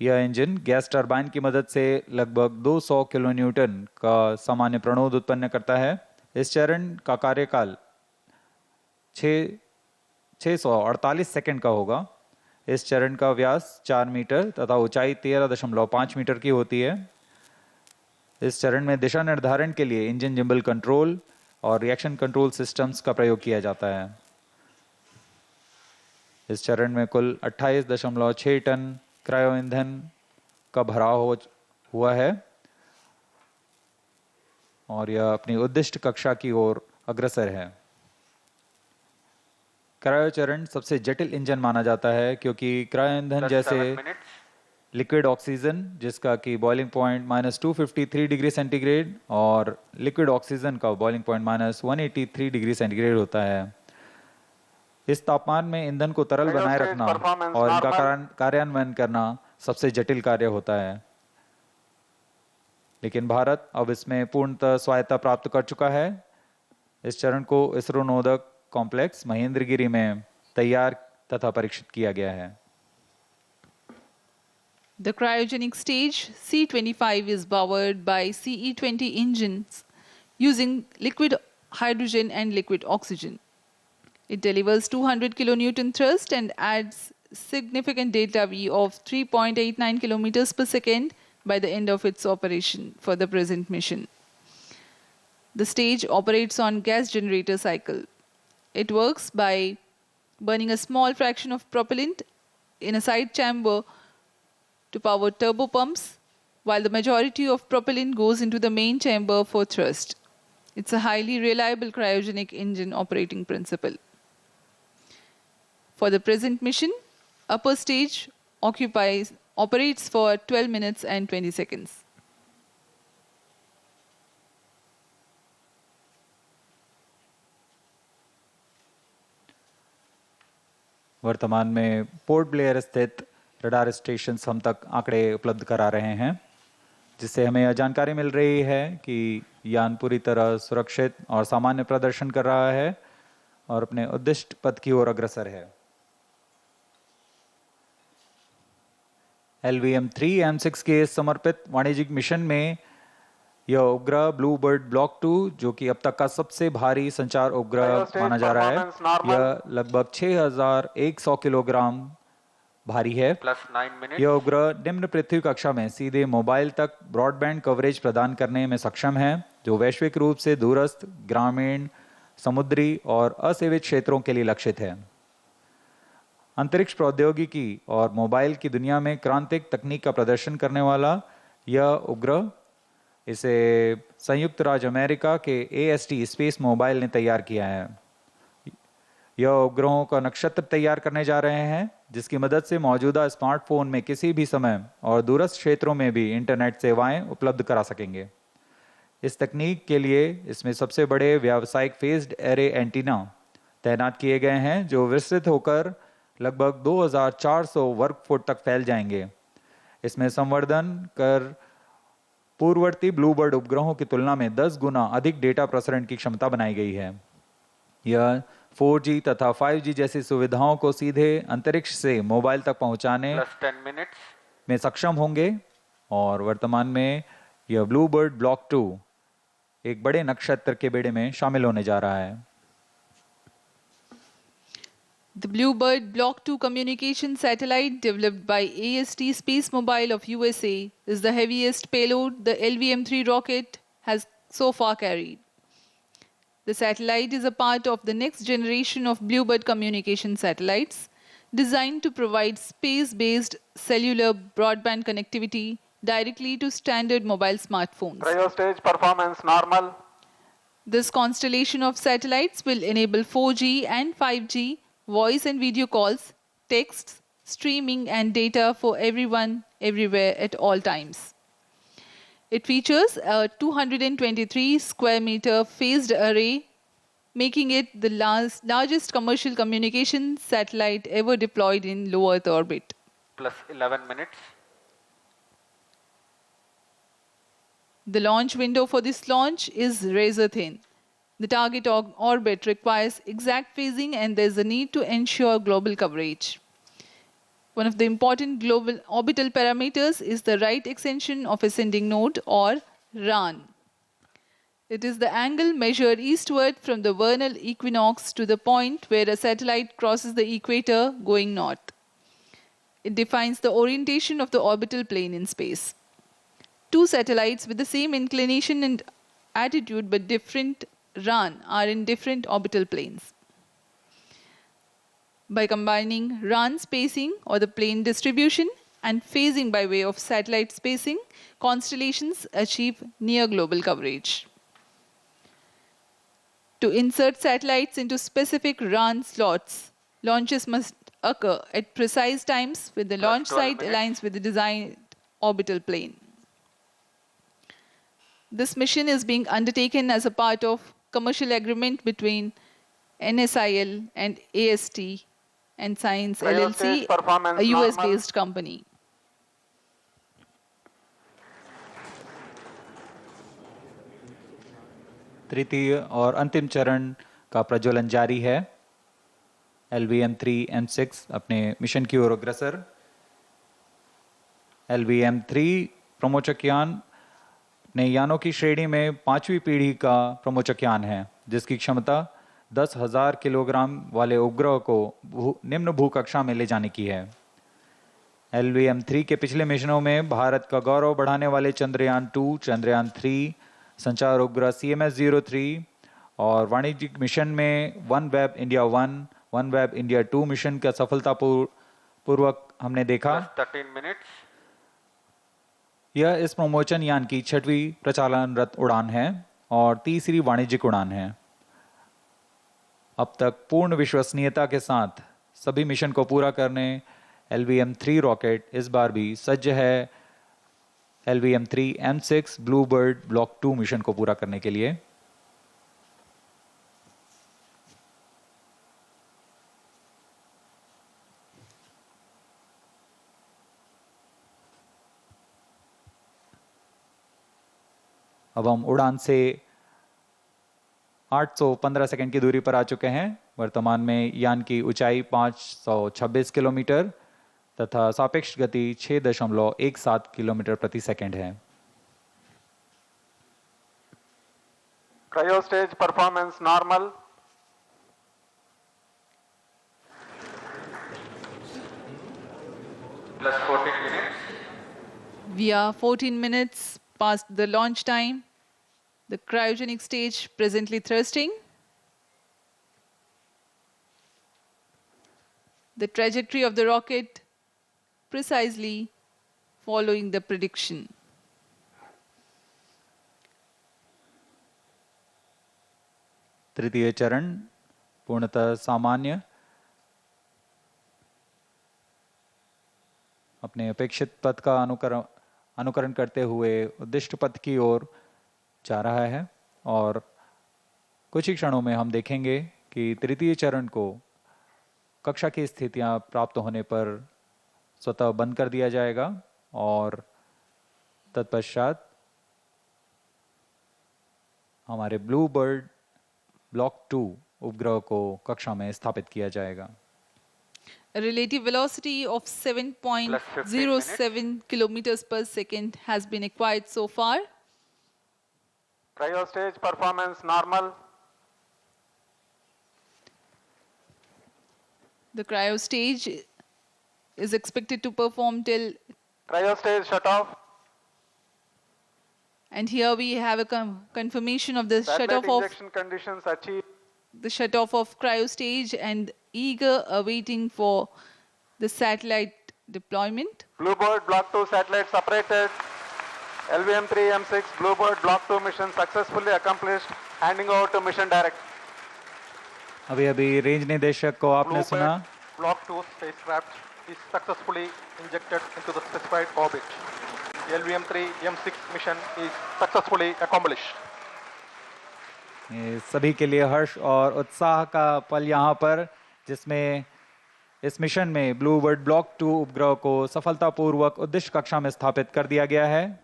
Speaker 3: यह इंजन गैस टरबाइन की मदद से लगभग 200 किलोन्यूटन का सामान्य प्रणोद उत्पन्न करता है। इस चरण का कार्यकाल 648 सेकंड का होगा। इस चरण का व्यास 4 मीटर तथा ऊंचाई 13.5 मीटर की होती है। इस चरण में दिशा निर्धारण के लिए इंजन जिम्बल कंट्रोल और रिएक्शन कंट्रोल सिस्टम्स का प्रयोग किया जाता है। इस चरण में कुल 28.6 टन क्रायो ईंधन का भराव हुआ है और यह अपनी उद्दिष्ट कक्षा की ओर अग्रसर है। क्रायो चरण सबसे जटिल इंजन माना जाता है क्योंकि क्रायो ईंधन जैसे लिक्विड ऑक्सीजन जिसका कि बॉइलिंग पॉइंट -253 डिग्री सेंटीग्रेड और लिक्विड ऑक्सीजन का बॉइलिंग पॉइंट -183 डिग्री सेंटीग्रेड होता है। इस तापमान में ईंधन को तरल बनाए रखना और इनका कार्यान्वयन करना सबसे जटिल कार्य होता है, लेकिन भारत अब इसमें पूर्णतः स्वायत्ता प्राप्त कर चुका है। इस चरण को इसरो नोदक कॉम्प्लेक्स महेंद्रगिरी में तैयार तथा परीक्षित किया गया है।
Speaker 4: The cryogenic stage C25 is powered by CE20 engines using liquid hydrogen and liquid oxygen. It delivers 200 kilonewton thrust and adds significant delta V of 3.89 kilometers per second by the end of its operation for the present mission. The stage operates on gas generator cycle. It works by burning a small fraction of propellant in a side chamber to power turbo pumps, while the majority of propellant goes into the main chamber for thrust. It's a highly reliable cryogenic engine operating principle. For the present mission, upper stage operates for 12 minutes and 20 seconds.
Speaker 3: वर्तमान में port Blair स्थित radar station हम तक आंकड़े उपलब्ध करा रहे हैं, जिससे हमें यह जानकारी मिल रही है कि यान पूरी तरह सुरक्षित और सामान्य प्रदर्शन कर रहा है और अपने उद्दिष्ट पथ की ओर अग्रसर है। LVM3-M6 के समर्पित वाणिज्यिक मिशन में यह उपग्रह ब्लूबर्ड ब्लॉक 2 जो कि अब तक का सबसे भारी संचार उपग्रह माना जा रहा है, यह लगभग 6100 किलोग्राम भारी है। यह उपग्रह निम्न पृथ्वी कक्षा में सीधे मोबाइल तक ब्रॉडबैंड कवरेज प्रदान करने में सक्षम है, जो वैश्विक रूप से दूरस्थ, ग्रामीण, समुद्री और असेवित क्षेत्रों के लिए लक्षित है। अंतरिक्ष प्रौद्योगिकी और मोबाइल की दुनिया में क्रांतिक तकनीक का प्रदर्शन करने वाला यह उपग्रह, इसे संयुक्त राज्य अमेरिका के AST स्पेस मोबाइल ने तैयार किया है। यह उपग्रहों का नक्षत्र तैयार करने जा रहे हैं, जिसकी मदद से मौजूदा स्मार्टफोन में किसी भी समय और दूरस्थ क्षेत्रों में भी इंटरनेट सेवाएं उपलब्ध करा सकेंगे। इस तकनीक के लिए इसमें सबसे बड़े व्यावसायिक फेज्ड एरे एंटीना तैनात किए गए हैं, जो विस्तृत होकर लगभग 2400 वर्ग फुट तक फैल जाएंगे। इसमें संवर्धन कर पूर्ववर्ती ब्लूबर्ड उपग्रहों की तुलना में 10 गुना अधिक डेटा प्रसारण की क्षमता बनाई गई है। यह 4G तथा 5G जैसी सुविधाओं को सीधे अंतरिक्ष से मोबाइल तक पहुंचाने में सक्षम होंगे और वर्तमान में यह ब्लूबर्ड ब्लॉक 2 एक बड़े नक्षत्र के बेड़े में शामिल होने जा रहा है।
Speaker 4: The BLUEBIRD Block-2 communication satellite developed by AST Space Mobile of USA is the heaviest payload the LVM-3 rocket has so far carried. The satellite is a part of the next generation of BLUEBIRD communication satellites designed to provide space-based cellular broadband connectivity directly to standard mobile smartphones.
Speaker 1: Cryostage performance normal.
Speaker 4: This constellation of satellites will enable 4G and 5G voice and video calls, texts, streaming and data for everyone, everywhere at all times. It features a 223 square meter phased array, making it the largest commercial communication satellite ever deployed in low Earth orbit.
Speaker 2: Plus 11 minutes.
Speaker 4: The launch window for this launch is razor thin. The target orbit requires exact phasing and there's a need to ensure global coverage. One of the important global orbital parameters is the right extension of ascending node or RAN. It is the angle measured eastward from the vernal equinox to the point where a satellite crosses the equator going north. It defines the orientation of the orbital plane in space. Two satellites with the same inclination and attitude but different RAN are in different orbital planes. By combining RAN spacing or the plane distribution and phasing by way of satellite spacing, constellations achieve near global coverage. To insert satellites into specific RAN slots, launches must occur at precise times when the launch site aligns with the designed orbital plane. This mission is being undertaken as a part of commercial agreement between NSIL and AST and Science LLC, a US-based company.
Speaker 3: तृतीय और अंतिम चरण का प्रज्वलन जारी है। LVM3-M6 अपने mission की ओर अग्रसर। LVM3 प्रमोचक यान ने यानों की श्रेणी में 5वीं पीढ़ी का प्रमोचक यान है, जिसकी क्षमता 10,000 किलोग्राम वाले उपग्रह को निम्न भूकक्षा में ले जाने की है। LVM3 के पिछले मिशनों में भारत का गौरव बढ़ाने वाले चंद्रयान 2, चंद्रयान 3, संचार उपग्रह CMS-03 और वाणिज्यिक मिशन में OneWeb India 1, OneWeb India 2 mission का सफलतापूर्वक हमने देखा।
Speaker 2: 13 minutes.
Speaker 3: यह इस प्रमोचन यान की 6वीं प्रचालनरत उड़ान है और तीसरी वाणिज्यिक उड़ान है। अब तक पूर्ण विश्वसनीयता के साथ सभी मिशन को पूरा करने LVM3 रॉकेट इस बार भी सज्ज है LVM3-M6 ब्लूबर्ड ब्लॉक 2 मिशन को पूरा करने के लिए। अब हम उड़ान से 815 सेकंड की दूरी पर आ चुके हैं। वर्तमान में यान की ऊंचाई 526 किलोमीटर तथा सापेक्ष गति 6.17 किलोमीटर प्रति सेकंड है।
Speaker 1: Cryostage performance normal.
Speaker 2: Plus 14 minutes.
Speaker 4: We are 14 minutes past the launch time. The cryogenic stage presently thrusting. the trajectory of the rocket precisely following the prediction.
Speaker 3: तृतीय चरण पूर्णतः सामान्य, अपने अपेक्षित पथ का अनुकरण करते हुए उद्दिष्ट पथ की ओर जा रहा है और कुछ ही क्षणों में हम देखेंगे कि तृतीय चरण को कक्षा की स्थितियां प्राप्त होने पर स्वतः बंद कर दिया जाएगा और तत्पश्चात हमारे ब्लूबर्ड ब्लॉक 2 उपग्रह को कक्षा में स्थापित किया जाएगा।
Speaker 4: A relative velocity of 7.07 kilometers per second has been acquired so far.
Speaker 1: Cryo stage performance normal.
Speaker 4: The cryo stage is expected to perform till
Speaker 1: Cryo stage shut off.
Speaker 4: And here we have a confirmation of the
Speaker 1: Satellite
Speaker 4: shut-off
Speaker 1: injection conditions achieved.
Speaker 4: The shut-off of cryo stage and eager awaiting for the satellite deployment.
Speaker 1: BLUEBIRD Block 2 satellite separated. LVM3-M6 BLUEBIRD Block 2 mission successfully accomplished. Handing over to mission director.
Speaker 3: अभी range निदेशक को आपने सुना।
Speaker 5: Block 2 spacecraft is successfully injected into the specified orbit. The LVM3-M6 mission is successfully accomplished.
Speaker 3: सभी के लिए हर्ष और उत्साह का पल यहाँ पर, जिसमें इस मिशन में ब्लूबर्ड ब्लॉक 2 उपग्रह को सफलतापूर्वक उद्दिष्ट कक्षा में स्थापित कर दिया गया है।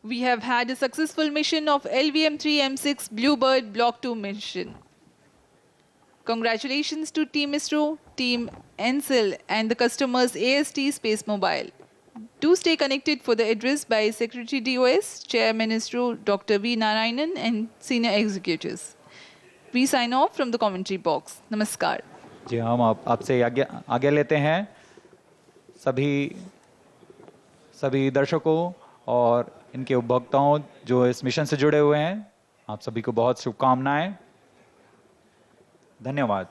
Speaker 4: We have had a successful mission of LVM3-M6 BLUEBIRD Block 2 mission. Congratulations to Team ISRO, Team NCIL and the customers AST Space Mobile. Do stay connected for the address by Secretary DOS, Chairman ISRO Dr. V. Narayanan and senior executives. We sign off from the commentary box. Namaskar.
Speaker 3: जी हम आपसे आज्ञा लेते हैं। सभी दर्शकों और इनके उपभोक्ताओं जो इस मिशन से जुड़े हुए हैं, आप सभी को बहुत शुभकामनाएं। धन्यवाद।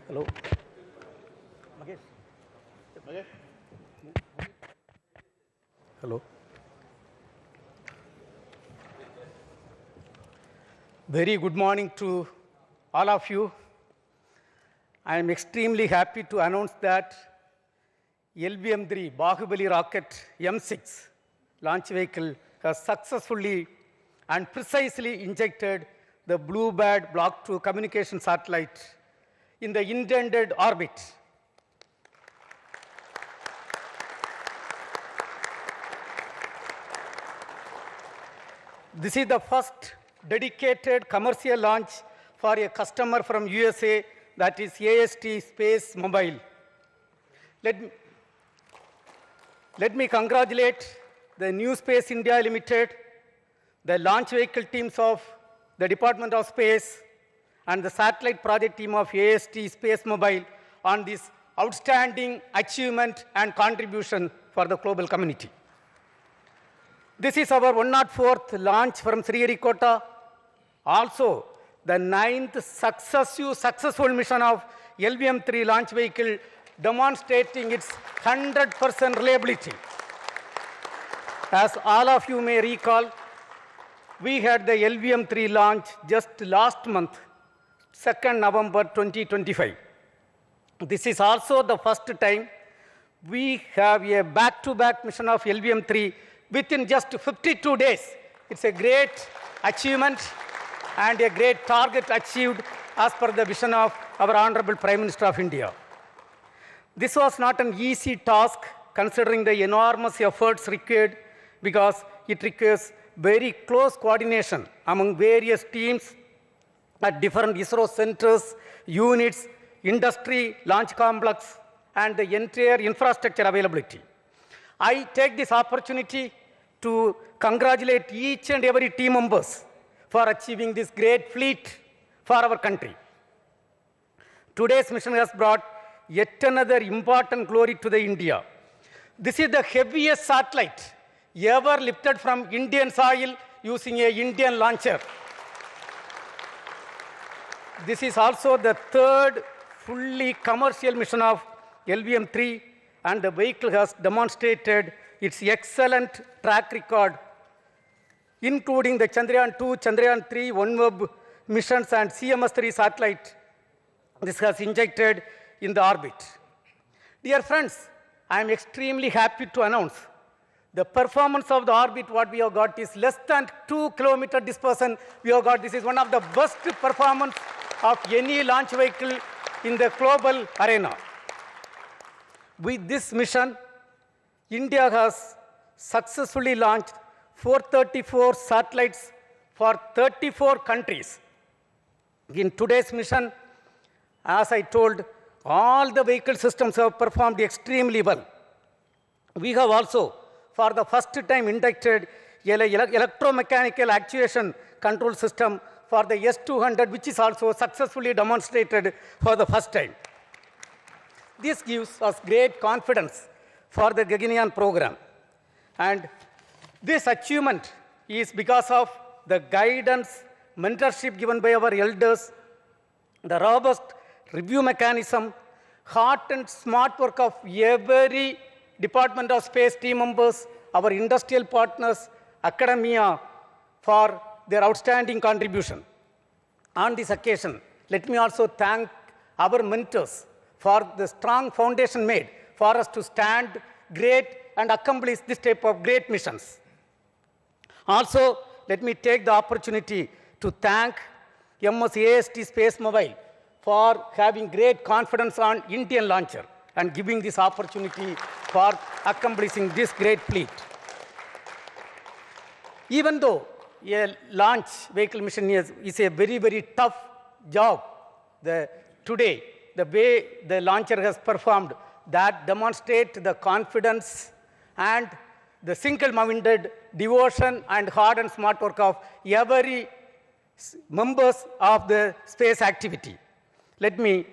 Speaker 12: Hello. Hello. Very good morning to all of you. I am extremely happy to announce that LVM3 Bahubali rocket M6 launch vehicle has successfully and precisely injected the BLUEBIRD Block-2 communication satellite in the intended orbit. This is the first dedicated commercial launch for a customer from USA, that is AST Space Mobile. Let me congratulate the New Space India Limited, the launch vehicle teams of the Department of Space, and the satellite project team of AST Space Mobile on this outstanding achievement and contribution for the global community. This is our 104th launch from Sriharikota, also the 9th successful mission of LVM3 launch vehicle, demonstrating its 100% reliability. As all of you may recall, we had the LVM3 launch just last month, 2nd November 2025. This is also the first time we have a back-to-back mission of LVM3 within just 52 days. It's a great achievement and a great target achieved as per the vision of our Honorable Prime Minister of India. This was not an easy task considering the enormous efforts required, because it requires very close coordination among various teams at different ISRO centers, units, industry, launch complex, and the entire infrastructure availability. I take this opportunity to congratulate each and every team members for achieving this great feat for our country. Today's mission has brought yet another important glory to the India. This is the heaviest satellite ever lifted from Indian soil using an Indian launcher. This is also the third fully commercial mission of LVM3, and the vehicle has demonstrated its excellent track record, including the Chandrayaan-2, Chandrayaan-3, OneWeb missions, and CMS-3 satellite. This has injected in the orbit. Dear friends, I am extremely happy to announce the performance of the orbit what we have got is less than 2 kilometer dispersion we have got. This is one of the best performance of any launch vehicle in the global arena. With this mission, India has successfully launched 434 satellites for 34 countries. In today's mission, as I told, all the vehicle systems have performed extremely well. We have also, for the first time, inducted electromechanical actuation control system for the S-200, which is also successfully demonstrated for the first time. This gives us great confidence for the Gaganyaan program. And this achievement is because of the guidance, mentorship given by our elders, the robust review mechanism, hard and smart work of every Department of Space team members, our industrial partners, academia, for their outstanding contribution. On this occasion, let me also thank our mentors for the strong foundation made for us to stand great and accomplish this type of great missions. Also, let me take the opportunity to thank AST Space Mobile for having great confidence on Indian launcher and giving this opportunity for accomplishing this great feat. Even though a launch vehicle mission is a very, very tough job, today, the way the launcher has performed, that demonstrates the confidence and the single-minded devotion and hard and smart work of every members of the space activity. Let me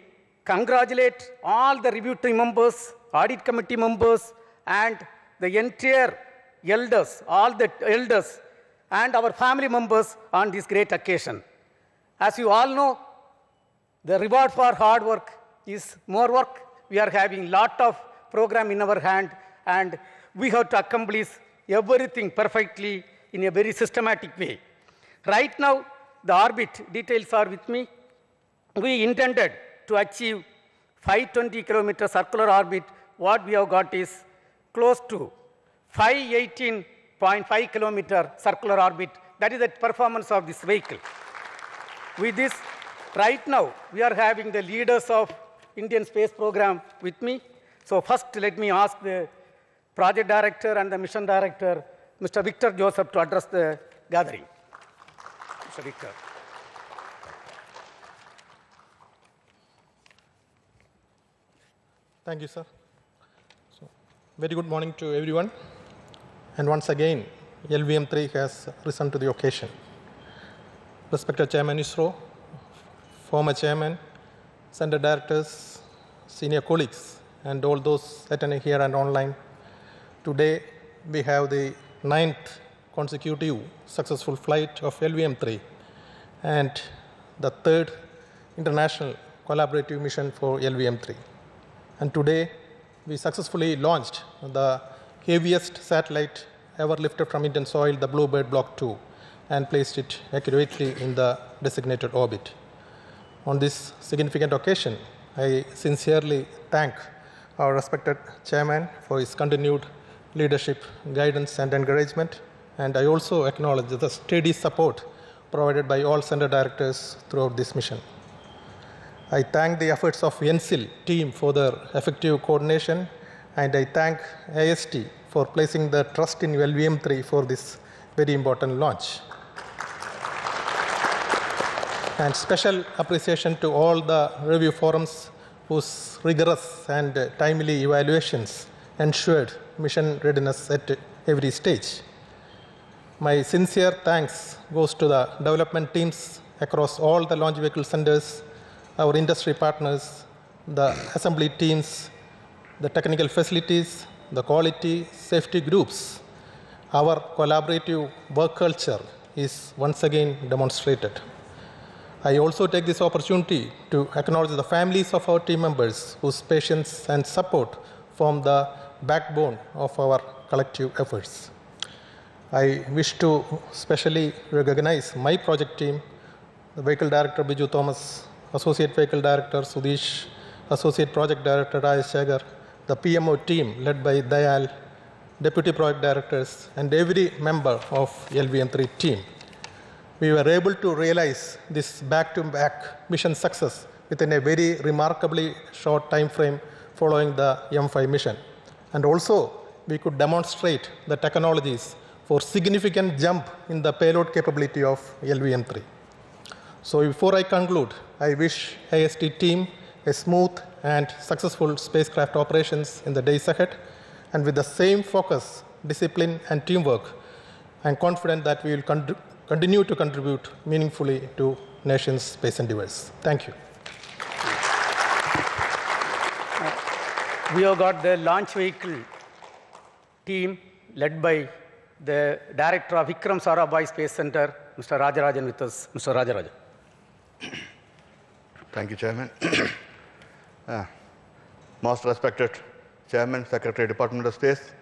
Speaker 12: congratulate all the review team members, audit committee members, and the entire elders, all the elders, and our family members on this great occasion. As you all know, the reward for hard work is more work. We are having a lot of program in our hand, and we have to accomplish everything perfectly in a very systematic way. Right now, the orbit details are with me. We intended to achieve 520 kilometer circular orbit. What we have got is close to 518 0.5 kilometer circular orbit. That is the performance of this vehicle. With this, right now, we are having the leaders of Indian space program with me. So first, let me ask the project director and the mission director, Mr. Victor Joseph, to address the gathering. Mr. Victor.
Speaker 5: Thank you, sir. So, very good morning to everyone. And once again, LVM3 has risen to the occasion. Respected Chairman ISRO, former Chairman, Center Directors, senior colleagues, and all those attending here and online. Today, we have the 9th consecutive successful flight of LVM3 and the 3rd international collaborative mission for LVM3. And today, we successfully launched the heaviest satellite ever lifted from Indian soil, the BLUEBIRD BLOCK-2, and placed it accurately in the designated orbit. On this significant occasion, I sincerely thank our respected chairman for his continued leadership, guidance, and encouragement. And I also acknowledge the steady support provided by all center directors throughout this mission. I thank the efforts of NCIL team for their effective coordination, and I thank AST for placing the trust in LVM3 for this very important launch. And special appreciation to all the review forums whose rigorous and timely evaluations ensured mission readiness at every stage. My sincere thanks goes to the development teams across all the launch vehicle centers, our industry partners, the assembly teams, the technical facilities, the quality safety groups. Our collaborative work culture is once again demonstrated. I also take this opportunity to acknowledge the families of our team members whose patience and support form the backbone of our collective efforts. I wish to specially recognize my project team, the Vehicle Director Biju Thomas, Associate Vehicle Director Sudesh, Associate Project Director Rajesh Shagar, the PMO team led by Dayal, Deputy Project Directors, and every member of LVM3 team. We were able to realize this back-to-back mission success within a very remarkably short time frame following the M5 mission. And also, we could demonstrate the technologies for significant jump in the payload capability of LVM3. So before I conclude, I wish AST team a smooth and successful spacecraft operations in the days ahead. And with the same focus, discipline, and teamwork, I'm confident that we will continue to contribute meaningfully to nation's space endeavors. Thank you.
Speaker 12: We have got the launch vehicle team led by the director of Vikram Sarabhai Space Center, Mr. Rajarajan with us. Mr. Rajarajan.
Speaker 13: Thank you, Chairman. Most respected Chairman, Secretary, Department of Space,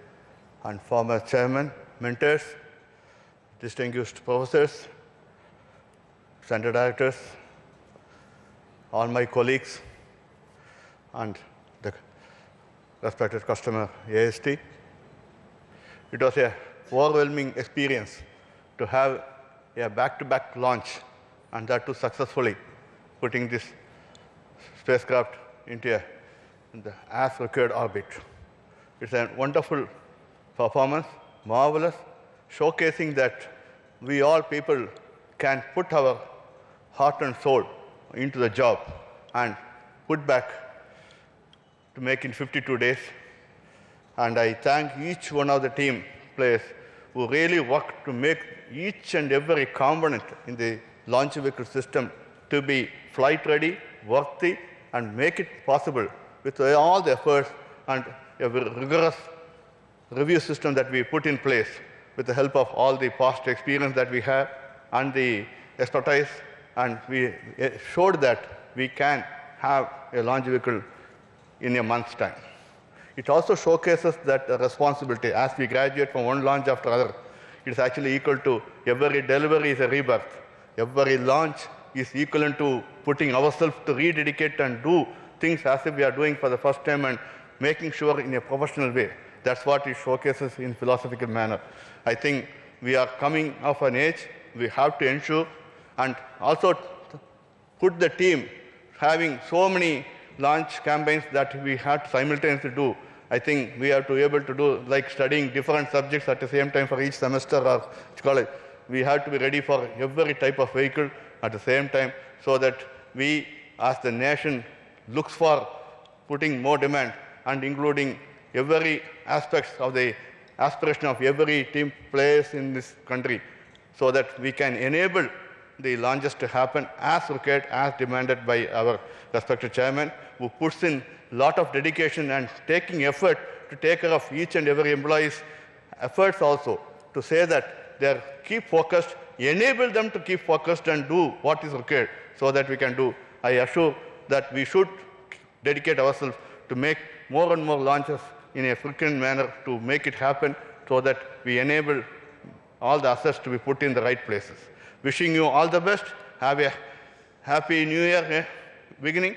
Speaker 13: and former Chairman, mentors, distinguished professors, center directors, all my colleagues, and the respected customer, AST. It was an overwhelming experience to have a back-to-back launch, and that too successfully, putting this spacecraft into the as-required orbit. It's a wonderful performance, marvelous, showcasing that we all people can put our heart and soul into the job and put back to make in 52 days. And I thank each one of the team players who really worked to make each and every component in the launch vehicle system to be flight ready, worthy, and make it possible with all the efforts and a rigorous review system that we put in place with the help of all the past experience that we have and the expertise, and we showed that we can have a launch vehicle in a month's time. It also showcases that responsibility as we graduate from one launch after other. It's actually equal to every delivery is a rebirth. Every launch is equivalent to putting ourselves to rededicate and do things as if we are doing for the first time and making sure in a professional way. That's what it showcases in philosophical manner. I think we are coming of an age. We have to ensure and also put the team having so many launch campaigns that we have to simultaneously do. I think we have to be able to do like studying different subjects at the same time for each semester or college. We have to be ready for every type of vehicle at the same time so that we as the nation looks for putting more demand and including every aspects of the aspiration of every team players in this country so that we can enable the launches to happen as required, as demanded by our respected chairman, who puts in a lot of dedication and taking effort to take care of each and every employee's efforts also to say that they keep focused, enable them to keep focused and do what is required so that we can do. I assure that we should dedicate ourselves to make more and more launches in a frequent manner to make it happen so that we enable all the assets to be put in the right places. Wishing you all the best. Have a happy new year beginning.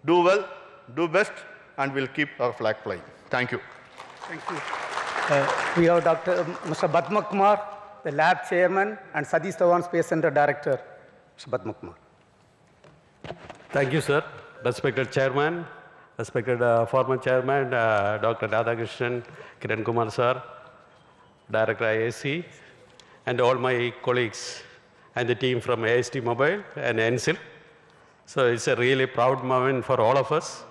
Speaker 13: Do well, do best, and we'll keep our flag flying. Thank you.
Speaker 12: Thank you. We have Mr. Padma Kumar, the lab chairman, and Sathish Dhawan, Space Center director. Mr. Padma Kumar.
Speaker 14: Thank you, sir. Respected chairman, respected former chairman, Dr. Radhakrishnan, Kiran Kumar sir, director IAC, and all my colleagues and the team from AST Mobile and NSIL. So it's a really proud moment for all of us.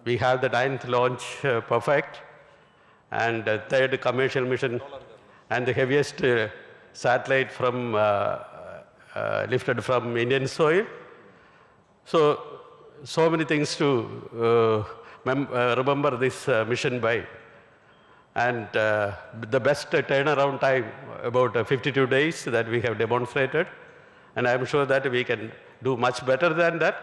Speaker 14: We have the 9th launch perfect and the 3rd commercial mission and the heaviest satellite from lifted from Indian soil. So many things to remember this mission by. And the best turnaround time, about 52 days that we have demonstrated. And I'm sure that we can do much better than that.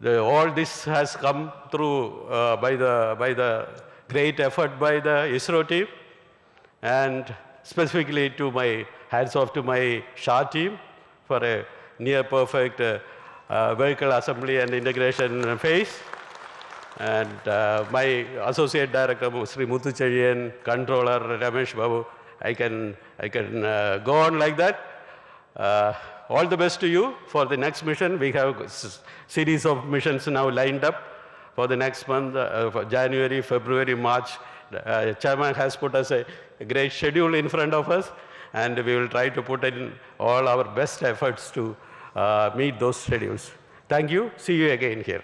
Speaker 14: All this has come through by the great effort by the ISRO team. And specifically to my hats off to my SHA team for a near perfect vehicle assembly and integration phase. And my associate director, Sri Muthu Cheriyan, controller Ramesh Babu, I can go on like that. All the best to you for the next mission. We have a series of missions now lined up for the next month, for January, February, March. Chairman has put us a great schedule in front of us, and we will try to put in all our best efforts to meet those schedules. Thank you. See you again here.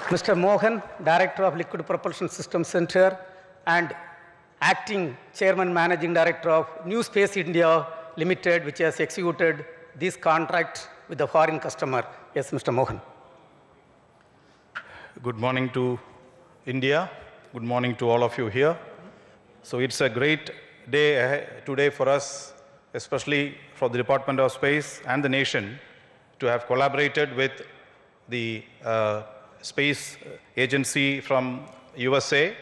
Speaker 12: Mr. Mohan, Director of Liquid Propulsion System Center and Acting Chairman Managing Director of New Space India Limited, which has executed this contract with the foreign customer. Yes, Mr. Mohan.
Speaker 15: Good morning to India. Good morning to all of you here. So it's a great day today for us, especially for the Department of Space and the nation, to have collaborated with the space agency from USA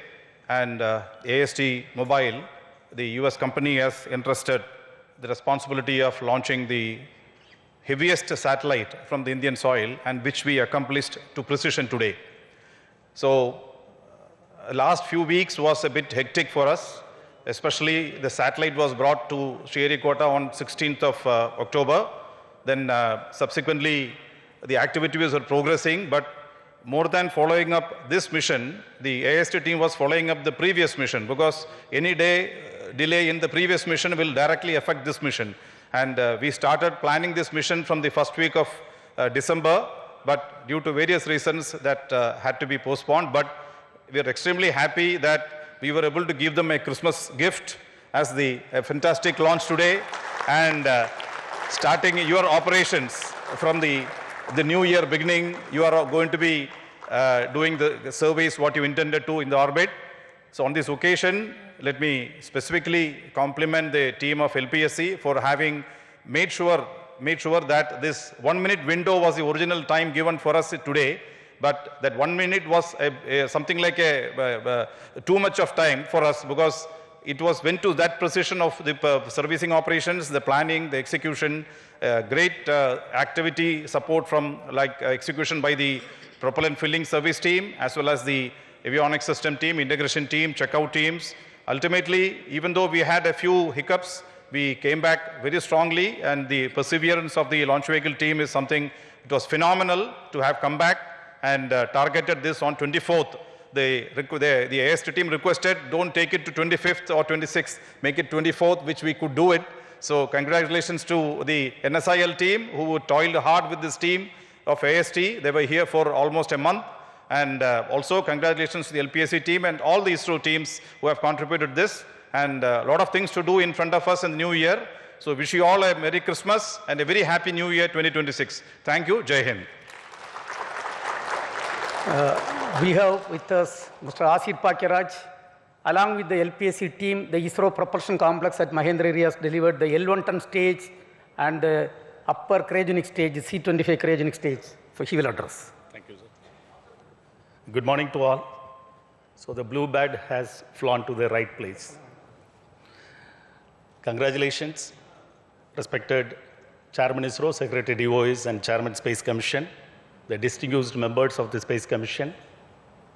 Speaker 15: and AST Mobile. The US company has entrusted the responsibility of launching the heaviest satellite from the Indian soil, and which we accomplished to precision today. So last few weeks was a bit hectic for us, especially the satellite was brought to Sriharikota on 16th of October. Then subsequently the activities were progressing, but more than following up this mission, the AST team was following up the previous mission, because any delay in the previous mission will directly affect this mission. And we started planning this mission from the first week of December, but due to various reasons that had to be postponed. But we are extremely happy that we were able to give them a Christmas gift as a fantastic launch today, and starting your operations from the new year beginning, you are going to be doing the surveys what you intended to in the orbit. So on this occasion, let me specifically compliment the team of LPSC for having made sure that this 1 minute window was the original time given for us today, but that 1 minute was something like too much of time for us, because it went to that precision of the servicing operations, the planning, the execution, great activity support from execution by the propellant filling service team, as well as the avionics system team, integration team, checkout teams. Ultimately, even though we had a few hiccups, we came back very strongly, and the perseverance of the launch vehicle team is something, it was phenomenal to have come back and targeted this on 24th. The AST team requested, don't take it to 25th or 26th, make it 24th, which we could do it. So congratulations to the NSIL team who toiled hard with this team of AST. They were here for almost a month. And also congratulations to the LPSC team and all the ISRO teams who have contributed this. And a lot of things to do in front of us in the new year. So wish you all a Merry Christmas and a very Happy New Year 2026. Thank you. Jai Hind.
Speaker 12: We have with us Mr. Asir Pakiraj. Along with the LPSC team, the ISRO propulsion complex at Mahendragiri has delivered the L1 ton stage and the upper cryogenic stage, C-25 cryogenic stage. So he will address.
Speaker 16: Thank you, sir. Good morning to all. So the BLUEBIRD has flown to the right place. Congratulations, respected Chairman ISRO, Secretary DOIs, and Chairman Space Commission, the distinguished members of the Space Commission,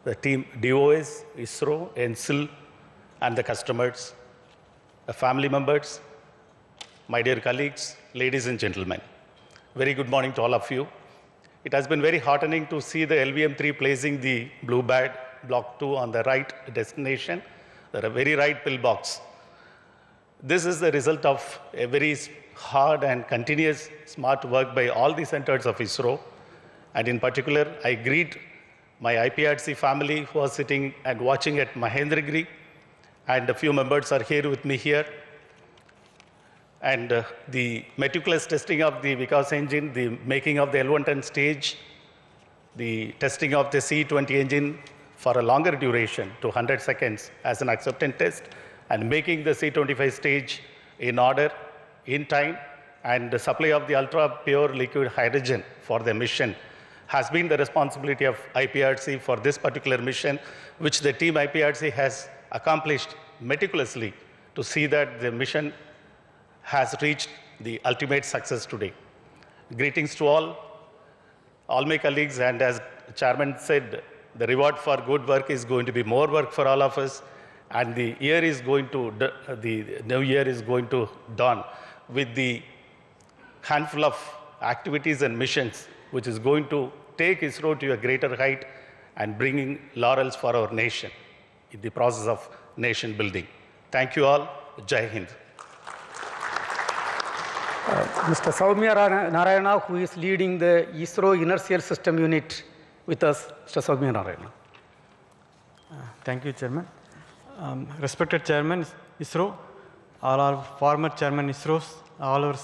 Speaker 16: the team DOIs, ISRO, NSIL, and the customers, the family members, my dear colleagues, ladies and gentlemen. Very good morning to all of you. It has been very heartening to see the LVM3 placing the BLUEBIRD Block-2 on the right destination, the very right pillbox. This is the result of a very hard and continuous smart work by all the centers of ISRO. And in particular, I greet my IPRC family who are sitting and watching at Mahendragiri, and a few members are here with me here. And the meticulous testing of the Vikas engine, the making of the L1 ton stage, the testing of the C-20 engine for a longer duration to 100 seconds as an acceptance test, and making the C-25 stage in order, in time, and the supply of the ultra-pure liquid hydrogen for the mission has been the responsibility of IPRC for this particular mission, which the team IPRC has accomplished meticulously to see that the mission has reached the ultimate success today. Greetings to all my colleagues, and as Chairman said, the reward for good work is going to be more work for all of us, and the new year is going to dawn with the handful of activities and missions which is going to take ISRO to a greater height and bringing laurels for our nation in the process of nation building. Thank you all. Jai Hind.
Speaker 12: Mr. Soumya Narayana, who is leading the ISRO Inertial System Unit with us. Mr. Soumya Narayana.
Speaker 17: Thank you, Chairman. Respected Chairman ISRO, all our former Chairman ISROs, all our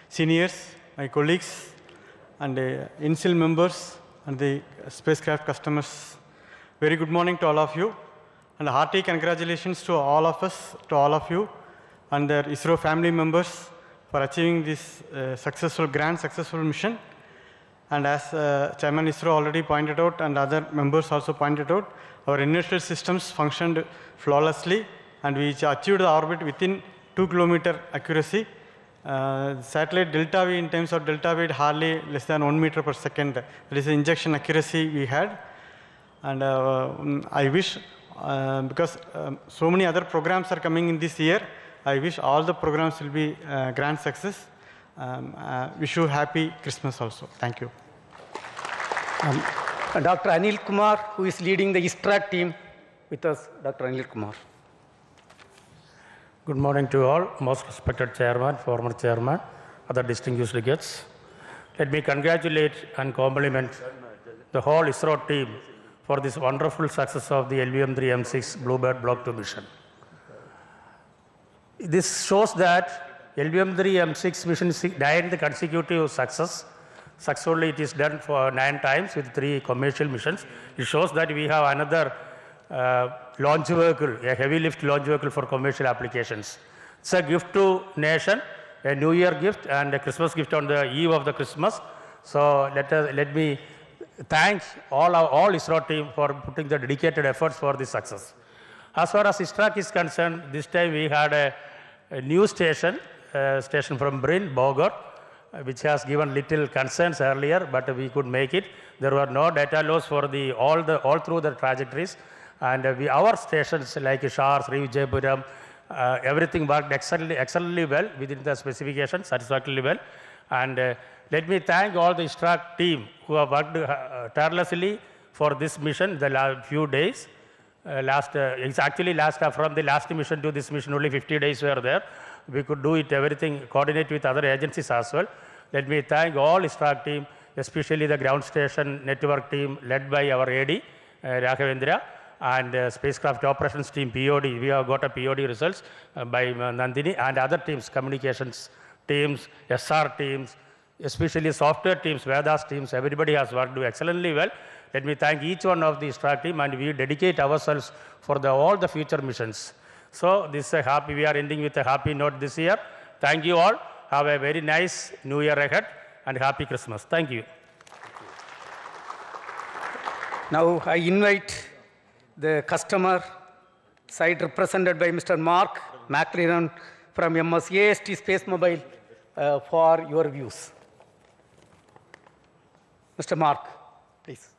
Speaker 17: seniors, my colleagues, and NSIL members, and the spacecraft customers. Very good morning to all of you, and hearty congratulations to all of us, to all of you, and their ISRO family members for achieving this grand successful mission. And as Chairman ISRO already pointed out, and other members also pointed out, our inertial systems functioned flawlessly, and we achieved the orbit within 2 km accuracy. Satellite delta V, in terms of delta V, hardly less than 1 meter per second. That is the injection accuracy we had. And I wish, because so many other programs are coming in this year, I wish all the programs will be grand success. Wish you happy Christmas also. Thank you.
Speaker 12: Dr. Anil Kumar, who is leading the ISTRAC team with us. Dr. Anil Kumar.
Speaker 18: Good morning to all, most respected Chairman, former Chairman, other distinguished guests. Let me congratulate and compliment the whole ISRO team for this wonderful success of the LVM3-M6 BLUEBIRD Block-2 mission. This shows that LVM3-M6 mission is 9th consecutive success. Successfully, it is done for 9 times with 3 commercial missions. It shows that we have another launch vehicle, a heavy lift launch vehicle for commercial applications. It's a gift to nation, a New Year gift and a Christmas gift on the eve of the Christmas. So let me thank all ISRO team for putting the dedicated efforts for this success. As far as ISTRAC is concerned, this time we had a new station from Brin, Bogor, which has given little concerns earlier, but we could make it. There were no data loss for all through the trajectories, and our stations like Shar, Sri Vijayapuram, everything worked excellently well within the specifications, satisfactorily well. And let me thank all the ISTRAC team who have worked tirelessly for this mission the last few days. It's actually from the last mission to this mission, only 50 days were there. We could do it, everything, coordinate with other agencies as well. Let me thank all ISTRAC team, especially the ground station network team led by our AD, Raghavendra, and spacecraft operations team, POD. We have got a POD results by Nandini, and other teams, communications teams, SR teams, especially software teams, Vedas teams, everybody has worked excellently well. Let me thank each one of the ISTRAC team, and we dedicate ourselves for all the future missions. So this is we are ending with a happy note this year. Thank you all. Have a very nice New Year ahead, and happy Christmas. Thank you.
Speaker 12: Now I invite the customer side represented by Mr. Mark McLaren from MS AST Space Mobile for your views. Mr. Mark, please.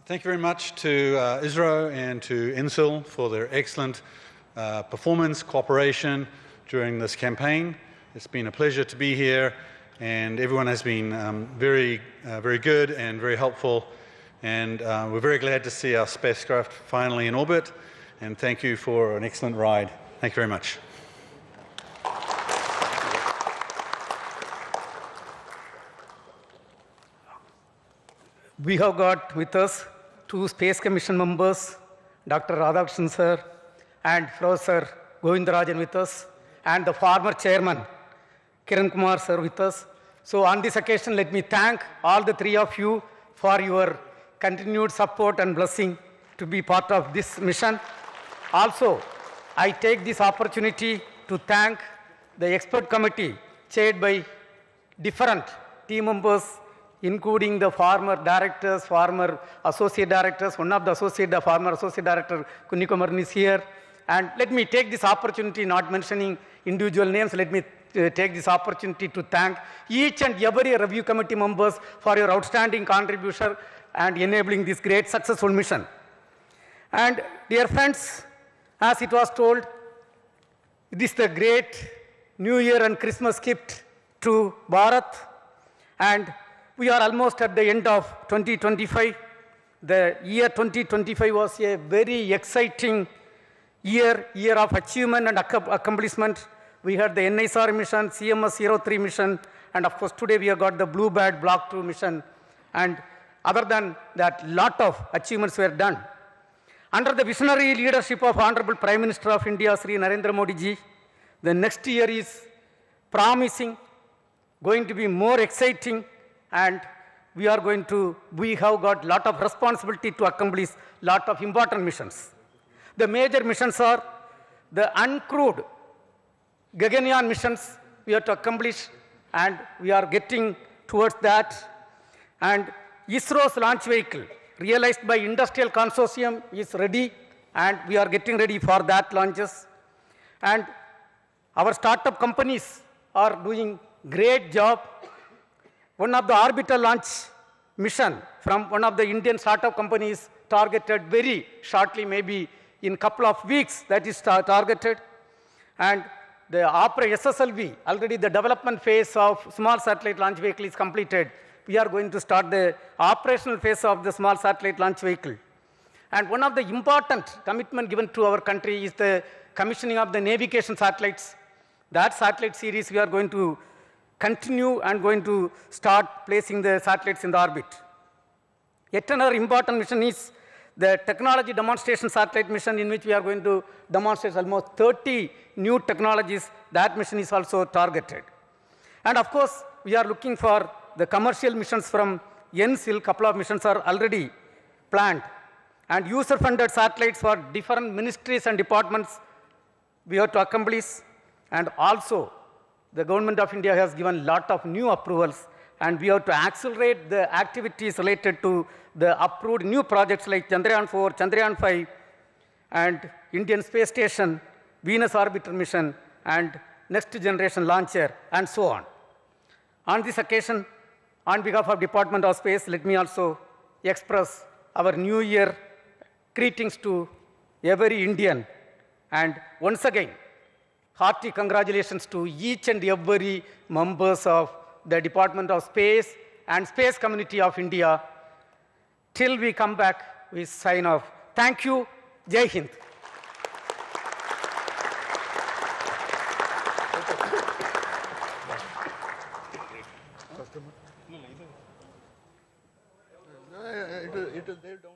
Speaker 19: Thank you very much to ISRO and to INSIL for their excellent performance, cooperation during this campaign. It's been a pleasure to be here, and everyone has been very good and very helpful, and we're very glad to see our spacecraft finally in orbit, and thank you for an excellent ride. Thank you very much.
Speaker 12: We have got with us two Space Commission members, Dr. Radhakrishnan sir and Professor Govindarajan with us, and the former chairman, Kiran Kumar sir with us. So on this occasion, let me thank all the three of you for your continued support and blessing to be part of this mission. Also, I take this opportunity to thank the expert committee chaired by different team members, including the former directors, former associate directors. One of the former associate director, Kunnikumaran, is here. And let me take this opportunity, not mentioning individual names, let me take this opportunity to thank each and every review committee members for your outstanding contribution and enabling this great successful mission. And dear friends, as it was told, this is the great New Year and Christmas gift to Bharat, and we are almost at the end of 2025. The year 2025 was a very exciting year of achievement and accomplishment. We had the NISR mission, CMS-03 mission, and of course today we have got the BLUEBIRD BLOCK-2 mission. And other than that, lot of achievements were done. Under the visionary leadership of Honorable Prime Minister of India, Sri Narendra Modi ji, the next year is promising, going to be more exciting, and we have got lot of responsibility to accomplish lot of important missions. The major missions are the uncrewed Gaganyaan missions we have to accomplish, and we are getting towards that. And ISRO's launch vehicle, realized by industrial consortium, is ready, and we are getting ready for that launches. And our startup companies are doing great job. One of the orbital launch mission from one of the Indian startup companies targeted very shortly, maybe in couple of weeks, that is targeted. And the SSLV, already the development phase of small satellite launch vehicle is completed. We are going to start the operational phase of the small satellite launch vehicle. And one of the important commitment given to our country is the commissioning of the navigation satellites. That satellite series we are going to continue and going to start placing the satellites in the orbit. Yet another important mission is the technology demonstration satellite mission, in which we are going to demonstrate almost 30 new technologies. That mission is also targeted. And of course, we are looking for the commercial missions from NSIL. Couple of missions are already planned. And user-funded satellites for different ministries and departments we have to accomplish. And also, the government of India has given lot of new approvals, and we have to accelerate the activities related to the approved new projects like Chandrayaan 4, Chandrayaan 5, and Indian Space Station, Venus Orbiter Mission, and Next Generation Launcher, and so on. On this occasion, on behalf of Department of Space, let me also express our New Year greetings to every Indian. And once again, hearty congratulations to each and every members of the Department of Space and Space Community of India. Till we come back, we sign off. Thank you. Jai Hind.
Speaker 13: It is they don't